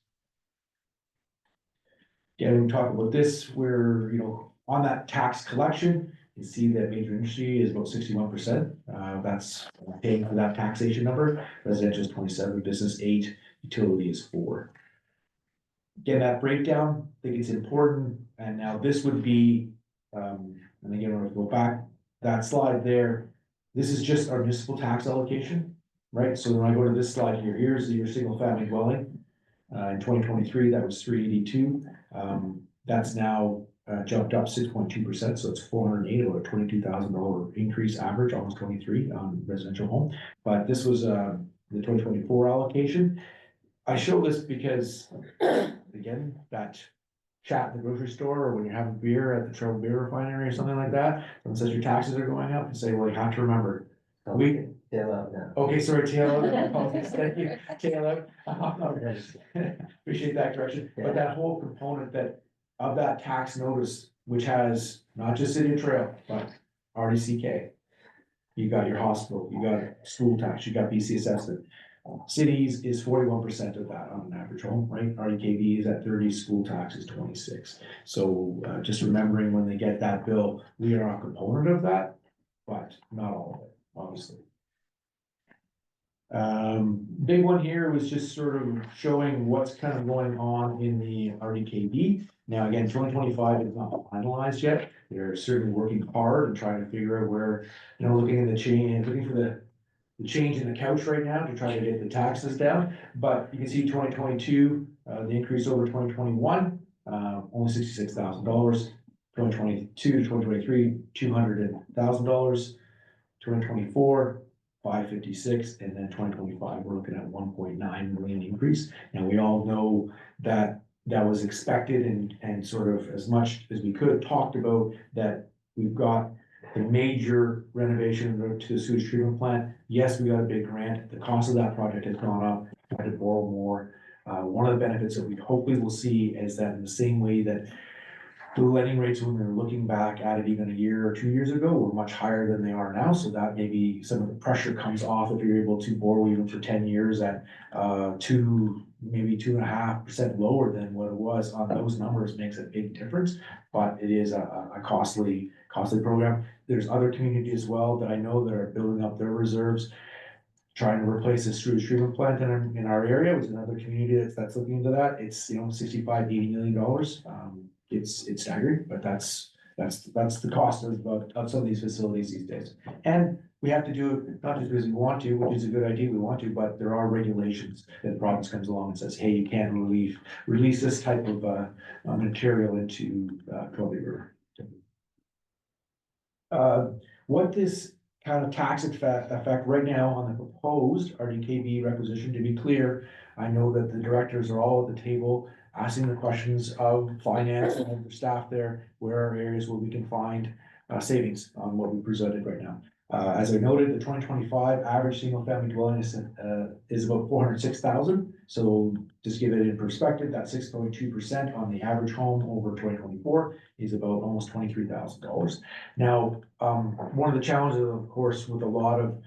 Again, when we talk about this, we're, on that tax collection, you can see that major industry is about 61%. That's paying for that taxation number. Residential is 27%, business 8%, utility is 4%. Again, that breakdown, I think it's important. And now this would be, and again, we're going to go back that slide there. This is just our municipal tax allocation, right? So when I go to this slide here, here's your single family dwelling. In 2023, that was 382. That's now jumped up 6.2%, so it's 408, or a $22,000 increase average, almost 23 on residential home. But this was the 2024 allocation. I show this because, again, that chat in the grocery store, or when you're having beer at the Trail Beer Refinery or something like that, and says your taxes are going up, and say, well, you have to remember, Tail out now. Okay, sorry, tail out. Thank you, tail out. Appreciate that correction. But that whole component of that tax notice, which has not just City of Trail, but RDCK. You got your hospital, you got school tax, you got BC assessment. Cities is 41% of that on an average home, right? RDKB is at 30, school tax is 26. So just remembering when they get that bill, we are a component of that, but not all of it, obviously. Big one here was just sort of showing what's kind of going on in the RDKB. Now, again, 2025 is not finalized yet. They're certainly working hard and trying to figure out where, looking at the change, looking for the change in the couch right now to try to get the taxes down. But you can see 2022, the increase over 2021, only $66,000. 2022 to 2023, $200,000. 2024. 556, and then 2025, we're looking at 1.9 million increase. And we all know that was expected, and sort of as much as we could have talked about that. We've got the major renovation to the sewage treatment plant. Yes, we got a big grant. The cost of that project has gone up. We had to borrow more. One of the benefits that we hopefully will see is that in the same way that the lending rates, when we were looking back at it even a year or 2 years ago, were much higher than they are now. So that maybe some of the pressure comes off if you're able to borrow even for 10 years at maybe 2.5% lower than what it was on those numbers. Makes a big difference, but it is a costly program. There's other communities as well that I know that are building up their reserves, trying to replace a sewage treatment plant in our area, which is another community that's looking into that. It's $65-80 million. It's staggering, but that's That's the cost of some of these facilities these days. And we have to do it, not just because we want to, which is a good idea, we want to, but there are regulations that the province comes along and says, hey, you can't release this type of material into Columbia River. What this kind of tax effect right now on the proposed RDKB requisition, to be clear, I know that the directors are all at the table asking the questions of finance and of the staff there, where are areas where we can find savings on what we presented right now. As I noted, the 2025 average single family dwelling is about 406,000. So just give it in perspective, that 6.2% on the average home over 2024 is about almost $23,000. Now, one of the challenges, of course, with a lot of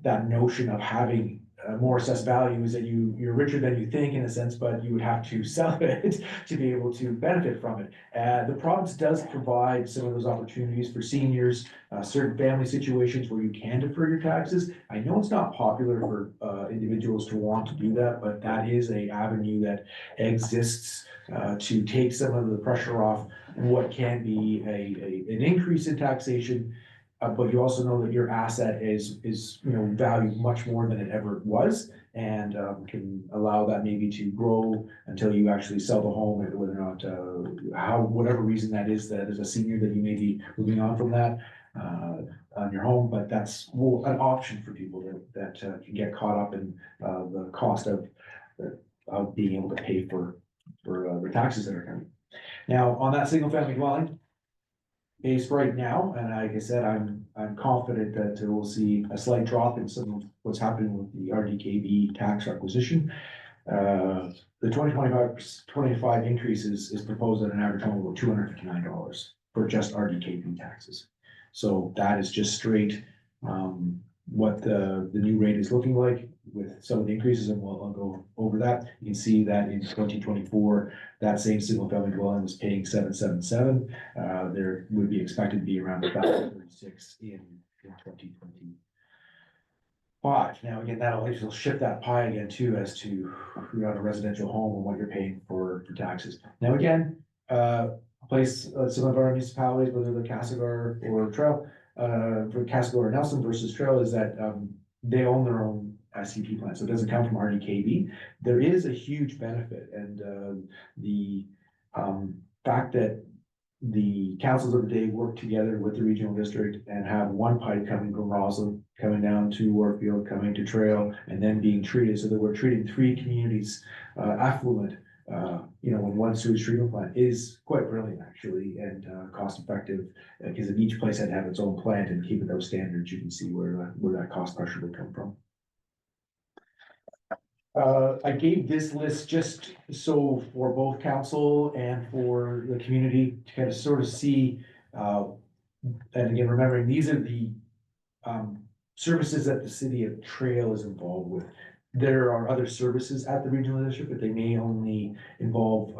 that notion of having more assessed value is that you're richer than you think in a sense, but you would have to sell it to be able to benefit from it. The province does provide some of those opportunities for seniors, certain family situations where you can defer your taxes. I know it's not popular for individuals to want to do that, but that is an avenue that exists to take some of the pressure off what can be an increase in taxation. But you also know that your asset is valued much more than it ever was, and can allow that maybe to grow until you actually sell the home, and whether or not whatever reason that is as a senior that you may be moving on from that on your home. But that's an option for people that can get caught up in the cost of being able to pay for the taxes that are coming. Now, on that single family dwelling base right now, and like I said, I'm confident that we'll see a slight drop in some of what's happening with the RDKB tax requisition. The 2025 increase is proposed at an average home of $259 for just RDKB taxes. So that is just straight what the new rate is looking like with some of the increases, and I'll go over that. You can see that in 2024, that same single family dwelling was paying $777. There would be expected to be around $1,036 in 2025. Now, again, that'll shift that pie again too, as to if you're on a residential home and what you're paying for taxes. Now, again, some of our municipalities, whether they're Castlegar or Trail, for Castlegar or Nelson versus Trail, is that they own their own SCP plan, so it doesn't come from RDKB. There is a huge benefit, and the fact that the councils of the day work together with the regional district and have one pipe coming from Roslyn, coming down to Warfield, coming to Trail, and then being treated, so that we're treating 3 communities affluent, in one sewage treatment plant is quite brilliant, actually, and cost effective, because if each place had to have its own plant and keep it those standards, you can see where that cost pressure would come from. I gave this list just so for both council and for the community to kind of sort of see, and again, remembering these are the services that the city of Trail is involved with. There are other services at the regional district, but they may only involve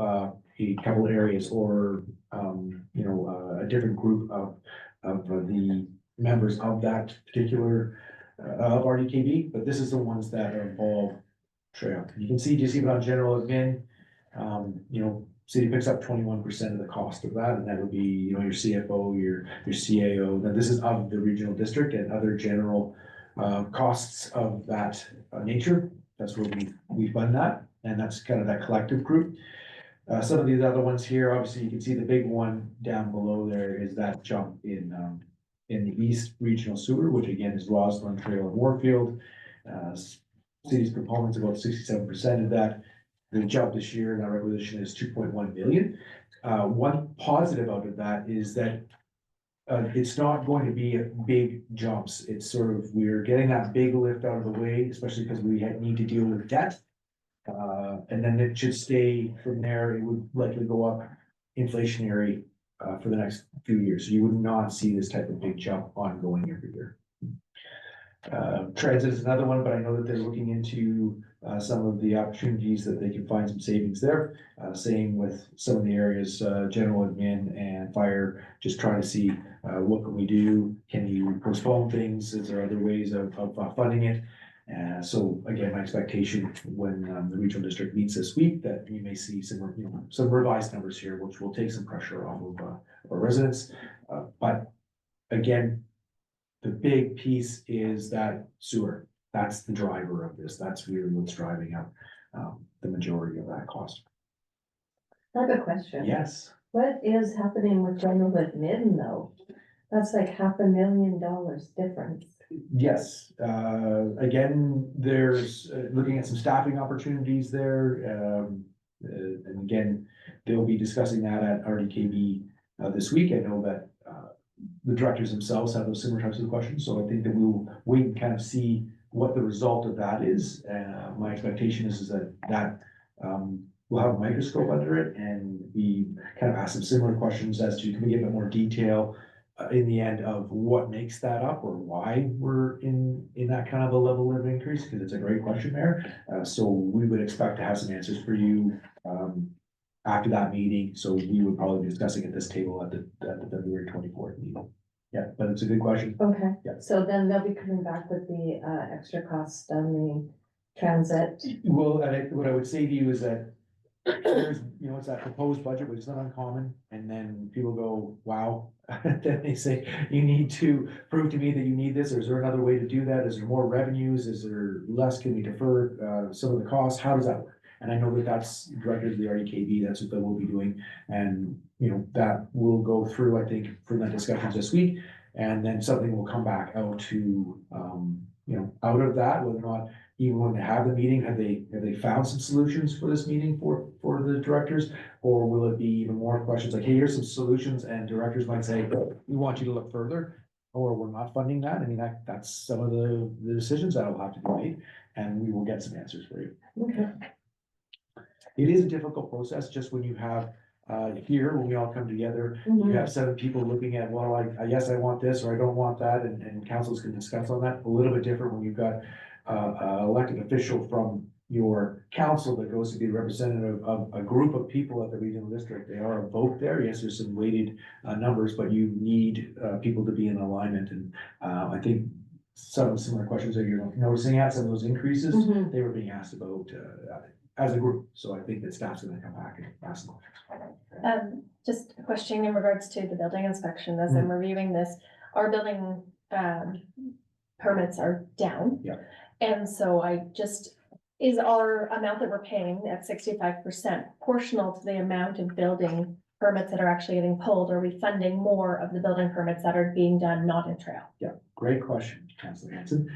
a couple areas or a different group of the members of that particular of RDKB, but this is the ones that involve Trail. You can see just even on general admin, city picks up 21% of the cost of that, and that would be, your CFO, your CAO. Now, this is of the regional district and other general costs of that nature. That's where we fund that, and that's kind of that collective group. Some of these other ones here, obviously, you can see the big one down below there is that jump in the East Regional Sewer, which again is Roslyn, Trail, and Warfield. City's components about 67% of that. The jump this year in our requisition is $2.1 million. One positive out of that is that it's not going to be big jumps. It's sort of, we're getting that big lift out of the way, especially because we need to deal with debt. And then it should stay from there. It would likely go up inflationary for the next few years. So you would not see this type of big jump ongoing every year. Transit is another one, but I know that they're looking into some of the opportunities that they can find some savings there. Same with some of the areas, general admin and fire, just trying to see what can we do? Can you postpone things? Is there other ways of funding it? And so again, my expectation when the regional district meets this week, that we may see some, some revised numbers here, which will take some pressure off of our residents. But again, the big piece is that sewer. That's the driver of this. That's really what's driving up the majority of that cost. I have a question. Yes. What is happening with general admin though? That's like $500,000 difference. Yes, again, there's looking at some staffing opportunities there. And again, they'll be discussing that at RDKB this week. I know that the directors themselves have those similar types of questions, so I think that we'll wait and kind of see what the result of that is. My expectation is that we'll have a microscope under it, and we kind of ask some similar questions as to, can we get a bit more detail in the end of what makes that up, or why we're in that kind of a level of increase, because it's a great question there. So we would expect to have some answers for you after that meeting. So we would probably be discussing at this table at the February 24th meeting. Yeah, but it's a good question. Okay, Yeah. so then they'll be coming back with the extra cost on the transit. Well, what I would say to you is that there's, it's that proposed budget, which is not uncommon, and then people go, wow. Then they say, you need to prove to me that you need this, or is there another way to do that? Is there more revenues? Is there less? Can we defer some of the costs? How does that work? And I know that that's directed to the RDKB, that's what they will be doing. And, that will go through, I think, for the discussions this week. And then something will come back out to, out of that, whether or not, even when they have the meeting, have they found some solutions for this meeting for the directors? Or will it be even more questions like, hey, here's some solutions, and directors might say, we want you to look further, or we're not funding that. I mean, that's some of the decisions that will have to be made, and we will get some answers for you. Okay. It is a difficult process, just when you have, here, when we all come together, you have 7 people looking at, well, yes, I want this, or I don't want that, and councils can discuss on that. A little bit different when you've got elected official from your council that goes to be representative of a group of people at the regional district. They are a vote there. Yes, there's some weighted numbers, but you need people to be in alignment. And I think some similar questions that you're noticing at some of those increases, they were being asked about as a group. So I think that staff's gonna come back and ask them. Just a question in regards to the building inspection, as I'm reviewing this, our building permits are down. Yeah. And so is our amount that we're paying at 65% proportional to the amount of building permits that are actually getting pulled? Are we funding more of the building permits that are being done not in trail? Yeah, great question, Councilor Hanson.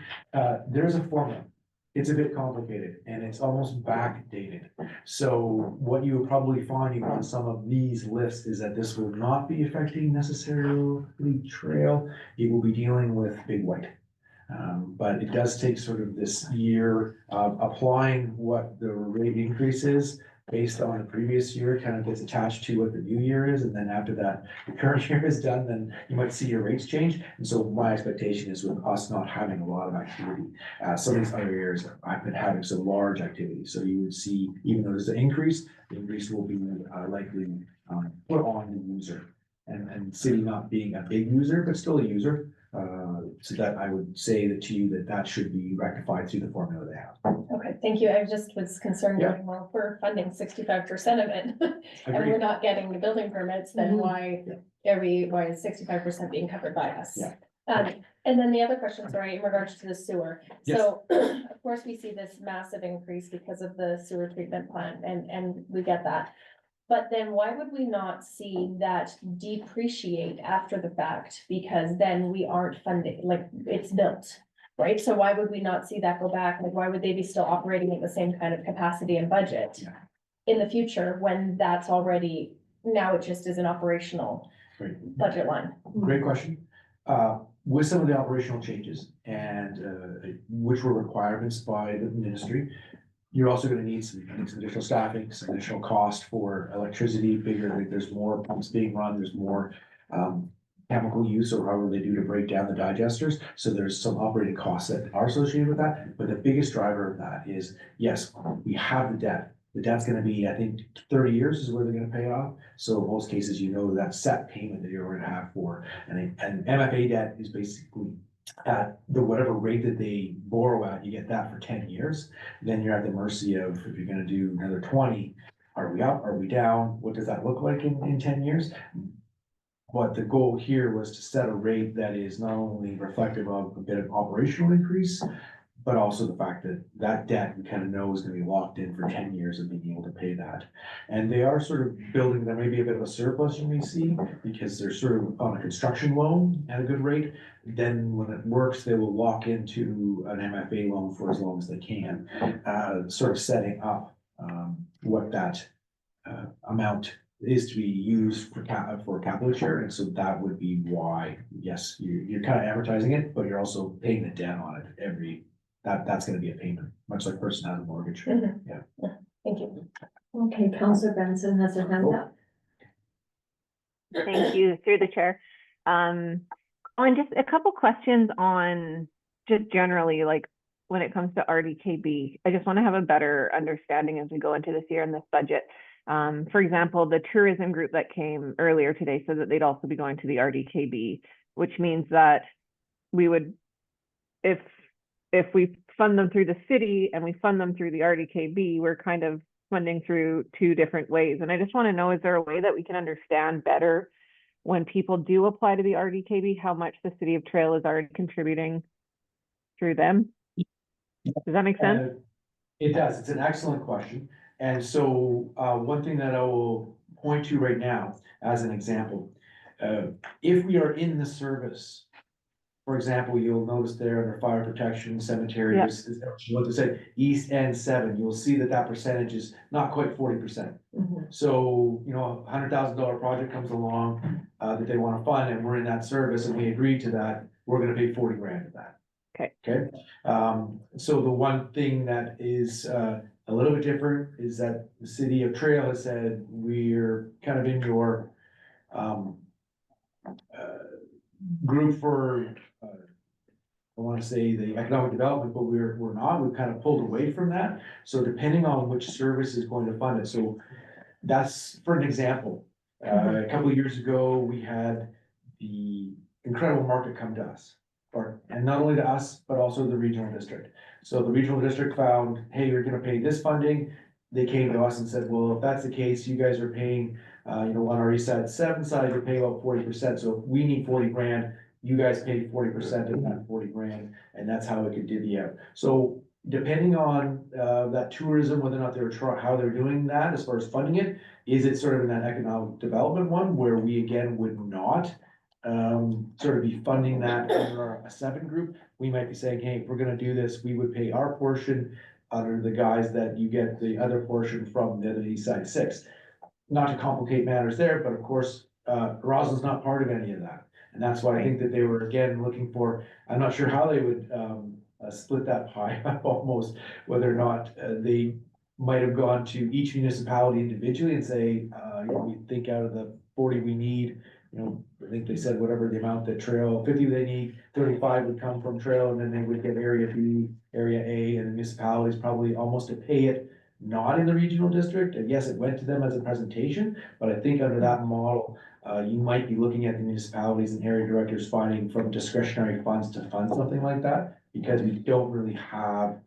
There's a formula. It's a bit complicated, and it's almost backdated. So what you will probably find on some of these lists is that this will not be affecting necessarily trail. It will be dealing with Big White. But it does take sort of this year of applying what the rate increase is based on the previous year, kind of gets attached to what the new year is. And then after that, the current year is done, then you might see your rates change. And so my expectation is, with us not having a lot of activity, some of these other areas I've been having some large activity. So you would see, even though there's an increase, the increase will be likely put on the user. And city not being a big user, but still a user. So that I would say that to you that should be rectified through the formula they have. Okay, thank you. I just was concerned, Yeah. going, well, if we're funding 65% of it and Agreed. we're not getting the building permits, then why is 65% being covered by us? Yeah. And then the other question, sorry, in regards to the sewer. Yes. So of course, we see this massive increase because of the sewer treatment plant, and we get that. But then why would we not see that depreciate after the fact? Because then we aren't funding, like, it's built, right? So why would we not see that go back? Like, why would they be still operating at the same kind of capacity and budget Yeah. in the future, when that's already, now it just is an operational Great. budget line? Great question. With some of the operational changes and which were requirements by the ministry, you're also gonna need some additional staffing, some additional cost for electricity, bigger, there's more pumps being run, there's more chemical use, or however they do to break down the digesters. So there's some operating costs that are associated with that. But the biggest driver of that is, yes, we have the debt. The debt's gonna be, I think, 30 years is where they're gonna pay off. So in most cases, that set payment that you're gonna have for, and MFA debt is basically at the whatever rate that they borrow at, you get that for 10 years. Then you're at the mercy of, if you're gonna do another 20, are we up, are we down? What does that look like in 10 years? But the goal here was to set a rate that is not only reflective of a bit of operational increase, but also the fact that that debt we kind of know is gonna be locked in for 10 years of being able to pay that. And they are sort of building, there may be a bit of a surplus you may see, because they're sort of on a construction loan at a good rate. Then when it works, they will lock into an MFA loan for as long as they can, sort of setting up what that amount is to be used for capital share. And so that would be why, yes, you're kind of advertising it, but you're also paying the debt on it that's gonna be a payment, much like a person has a mortgage. Mhm. Yeah. Thank you. Okay, Counselor Benson has her hand up. Thank you, through the chair. On just a couple questions on just generally, like when it comes to RDKB, I just want to have a better understanding as we go into this year and this budget. For example, the tourism group that came earlier today said that they'd also be going to the RDKB, which means that we would, if we fund them through the city and we fund them through the RDKB, we're kind of funding through two different ways. And I just want to know, is there a way that we can understand better when people do apply to the RDKB, how much the city of Trail is already contributing through them? Does that make sense? It does. It's an excellent question. And so one thing that I will point to right now as an example, if we are in the service, for example, you'll notice there under fire protection, cemetery, Yeah. what they say, East End 7, you'll see that percentage is not quite 40%. So, you know, $100,000 project comes along that they want to fund, and we're in that service and we agree to that, we're gonna pay 40 grand of that. Okay. Okay, so the one thing that is a little bit different is that the city of Trail has said, we're kind of in your group for I want to say the economic development, but we're not, we've kind of pulled away from that. So depending on which service is going to fund it, so that's for an example. A couple of years ago, we had the Incredible Market come to us, and not only to us, but also the regional district. So the regional district found, hey, you're gonna pay this funding. They came to us and said, well, if that's the case, you guys are paying, on our East Side 7 side, you're paying about 40%. So if we need 40 grand, you guys pay 40% of that 40 grand, and that's how it could divvy out. So depending on that tourism, whether or not how they're doing that as far as funding it, is it sort of in that economic development one where we again would not sort of be funding that under a 7 group? We might be saying, hey, if we're gonna do this, we would pay our portion under the guise that you get the other portion from the East Side 6. Not to complicate matters there, but of course, Roslyn's not part of any of that. And that's why I think that they were, again, looking for, I'm not sure how they would split that pie up almost, whether or not they might have gone to each municipality individually and say, we think out of the 40 we need, I think they said whatever the amount that Trail, 50 they need, 35 would come from Trail, and then they would get area B, area A, and the municipalities probably almost to pay it, not in the regional district. And yes, it went to them as a presentation, but I think under that model, you might be looking at the municipalities and area directors finding from discretionary funds to fund something like that, because we don't really have,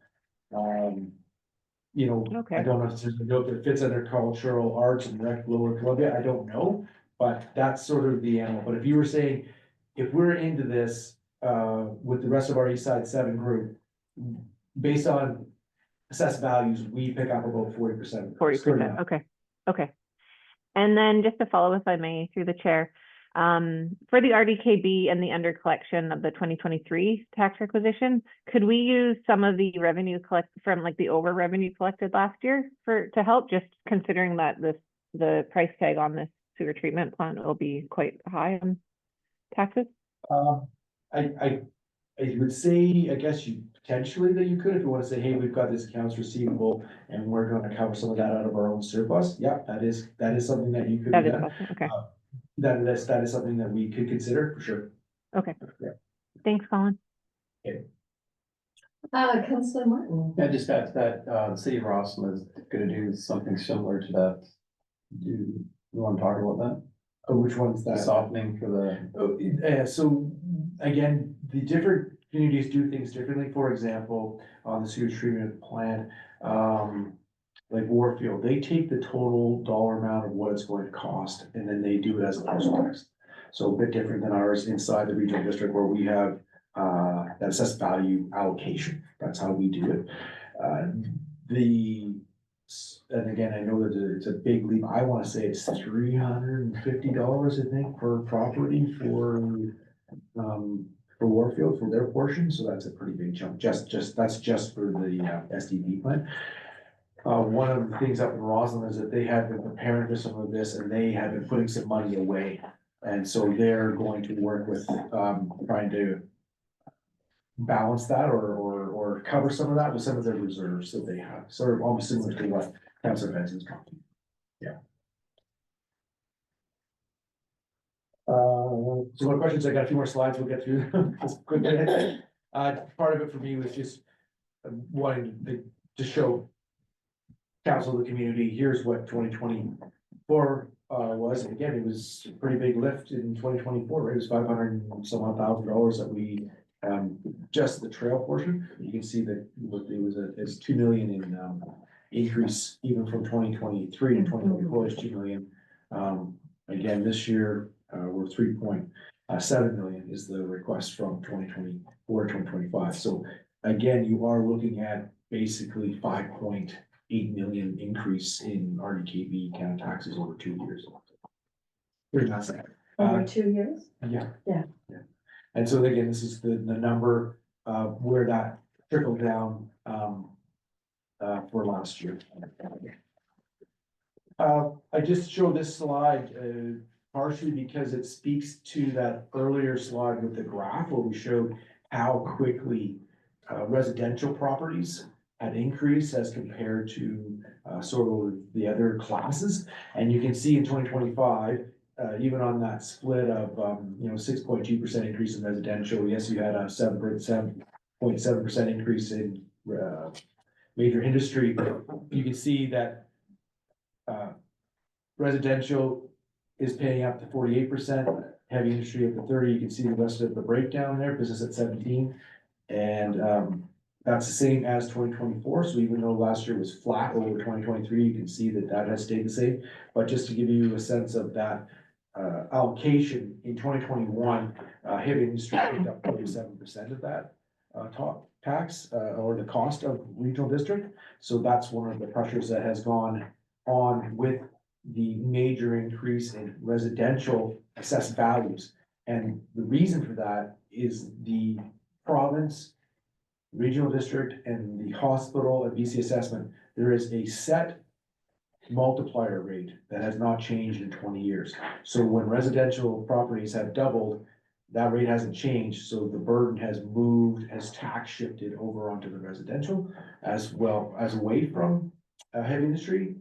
Okay. I don't know if it fits under cultural arts and rec Lower Columbia, I don't know, but that's sort of the animal. But if you were saying, if we're into this, with the rest of our East Side 7 group, based on assessed values, we pick up about 40%. 40%, okay. And then just to follow, if I may, through the chair, for the RDKB and the under collection of the 2023 tax requisition, could we use some of the revenue collected from like the over revenue collected last year to help, just considering that the price tag on this sewer treatment plant will be quite high on taxes? I would say, I guess potentially that you could, if you want to say, hey, we've got this accounts receivable and we're going to cover some of that out of our own surplus. Yeah, that is something that you could do. Okay. That is something that we could consider for sure. Okay. Yeah. Thanks, Colin. Okay. Councilor Martin. I just got that, the city of Roslyn is gonna do something similar to that. Do you want to talk about that? Which one's that? Softening for the. So again, the different communities do things differently. For example, on the sewage treatment plant, like Warfield, they take the total dollar amount of what it's going to cost, and then they do it as a parcel tax. So a bit different than ours inside the regional district where we have that assessed value allocation. That's how we do it. And again, I know that it's a big leap. I want to say it's $350, I think, per property for Warfield for their portion. So that's a pretty big chunk. That's just for the SDP plant. One of the things up in Roslyn is that they have been preparing for some of this and they have been putting some money away. And so they're going to work with, trying to balance that or cover some of that with some of their reserves that they have, sort of almost similar to what Councilor Benson's talking. Yeah. So what questions? I got a few more slides. We'll get through them as quickly. Part of it for me was just wanting to show council, the community, here's what 2024 was. And again, it was a pretty big lift in 2024, right? It was $500 and some odd $1,000 that we just the trail portion. You can see that it's 2 million in increase even from 2023 and 2024 is 2 million. Again, this year we're 3.7 million is the request from 2024 to 2025. So again, you are looking at basically 5.8 million increase in RDKB county taxes over 2 years. Pretty massive. Over 2 years? Yeah. Yeah. And so again, this is the number where that trickled down for last year. I just showed this slide partially because it speaks to that earlier slide with the graph where we showed how quickly residential properties had increased as compared to sort of the other classes. And you can see in 2025, even on that split of 6.2% increase in residential, yes, you had a 7.7% increase in major industry. You can see that residential is paying up to 48%, heavy industry up to 30%. You can see the rest of the breakdown there, business at 17%. And that's the same as 2024. So even though last year was flat over 2023, you can see that that has stayed the same. But just to give you a sense of that allocation in 2021, heavy industry picked up 47% of that top tax or the cost of regional district. So that's one of the pressures that has gone on with the major increase in residential assessed values. And the reason for that is the province, regional district, and the hospital and BC assessment. There is a set multiplier rate that has not changed in 20 years. So when residential properties have doubled, that rate hasn't changed. So the burden has moved, has tax shifted over onto the residential as well as away from heavy industry,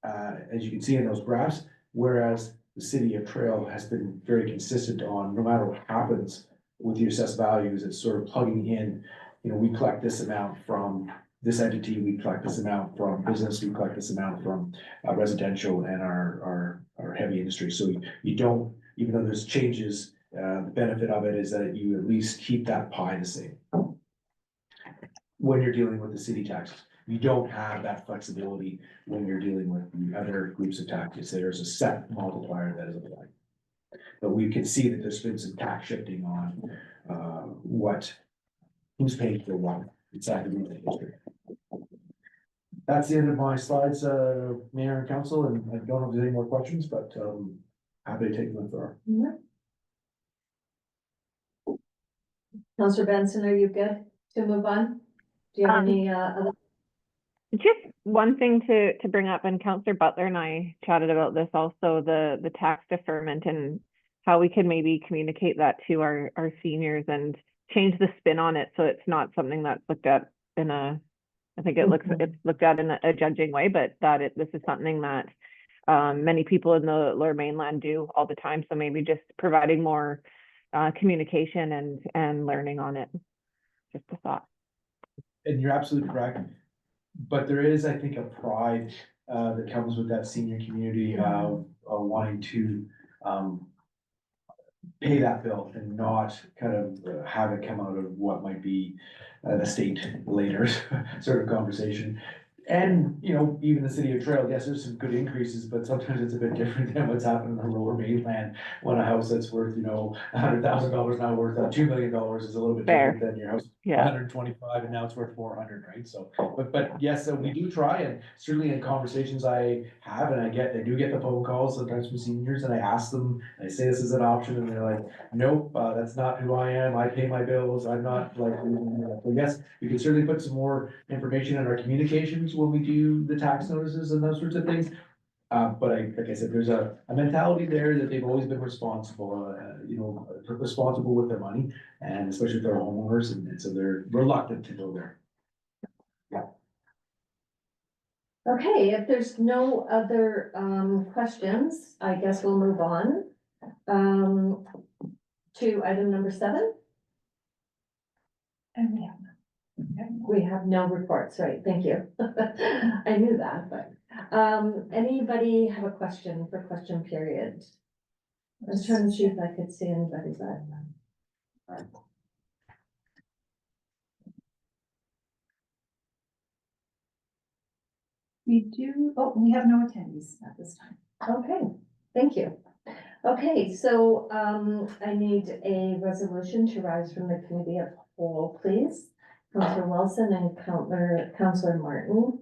as you can see in those graphs. Whereas the city of Trail has been very consistent on no matter what happens with the assessed values, it's sort of plugging in, we collect this amount from this entity, we collect this amount from business, we collect this amount from residential and our heavy industry. So you don't, even though there's changes, the benefit of it is that you at least keep that pie the same. When you're dealing with the city taxes, you don't have that flexibility when you're dealing with the other groups of taxes. There's a set multiplier that is applied. But we can see that there's been some tax shifting on who's paying for what inside the regional district. That's the end of my slides, Mayor and Council, and I don't know if there's any more questions, but happy to take them if there are. Councilor Benson, are you good to move on? Do you have any other? Just one thing to bring up, and Councillor Butler and I chatted about this also, the tax deferment and how we can maybe communicate that to our seniors and change the spin on it so it's not something that's looked at in a, I think it's looked at in a judging way, but this is something that many people in the Lower Mainland do all the time. So maybe just providing more communication and learning on it. Just a thought. And you're absolutely correct. But there is, I think, a pride that comes with that senior community of wanting to pay that bill and not kind of have it come out of what might be the state later sort of conversation. And, you know, even the city of Trail, yes, there's some good increases, but sometimes it's a bit different than what's happening in the lower mainland. When a house that's worth, you know, $100,000 now worth $2 million is a little bit Fair. different than your house. Yeah. 125 and now it's worth 400, right? So, but yes, so we do try, and certainly in conversations I have, and I do get the phone calls sometimes from seniors, and I ask them, and I say this is an option, and they're like, nope, that's not who I am. I pay my bills. I'm not like, so yes, we can certainly put some more information in our communications when we do the tax notices and those sorts of things. But like I said, there's a mentality there that they've always been responsible, responsible with their money, and especially with their homeowners, and so they're reluctant to go there. Okay, if there's no other questions, I guess we'll move on to item number 7. And we have We have no reports, right? Thank you. I knew that, but anybody have a question for question period? I was trying to see if I could see anybody, but. we have no attendees at this time. Okay, thank you. Okay, so I need a resolution to rise from the committee of whole, please. Councillor Wilson and Councillor Martin.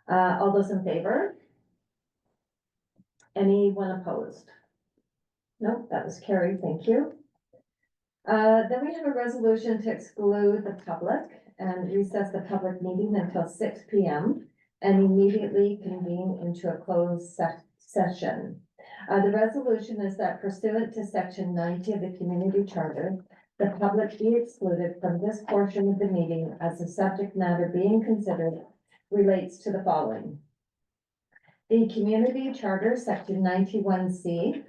All those in favor? Anyone opposed? No, that was carried, thank you. Then we have a resolution to exclude the public and recess the public meeting until 6 p.m. and immediately convene into a closed session. The resolution is that pursuant to section 90 of the community charter, the public be excluded from this portion of the meeting as the subject matter being considered relates to the following. The community charter, section 91C,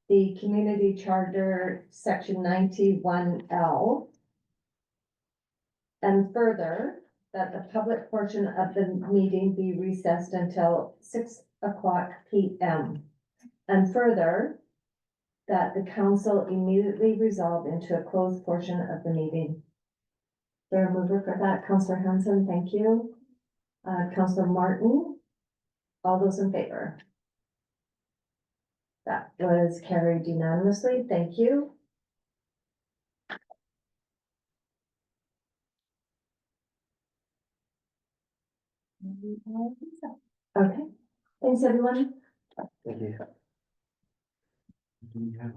the community charter, section 91L, and further, that the public portion of the meeting be recessed until 6 p.m. And further, that the council immediately resolve into a closed portion of the meeting. There a mover for that, Councillor Hanson, thank you. Councillor Martin, all those in favor? That was carried unanimously, thank you. Okay, thanks everyone. Thank you. Do we have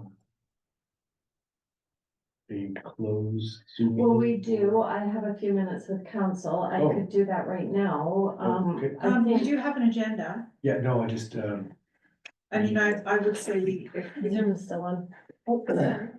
a closed Zoom Well, we meeting? do, I have a few minutes with council, I Oh. could do that right now. Okay. I We think, do have an agenda. Yeah, no, I just, I mean, I would say we. Zoom is still on. Oh, sorry.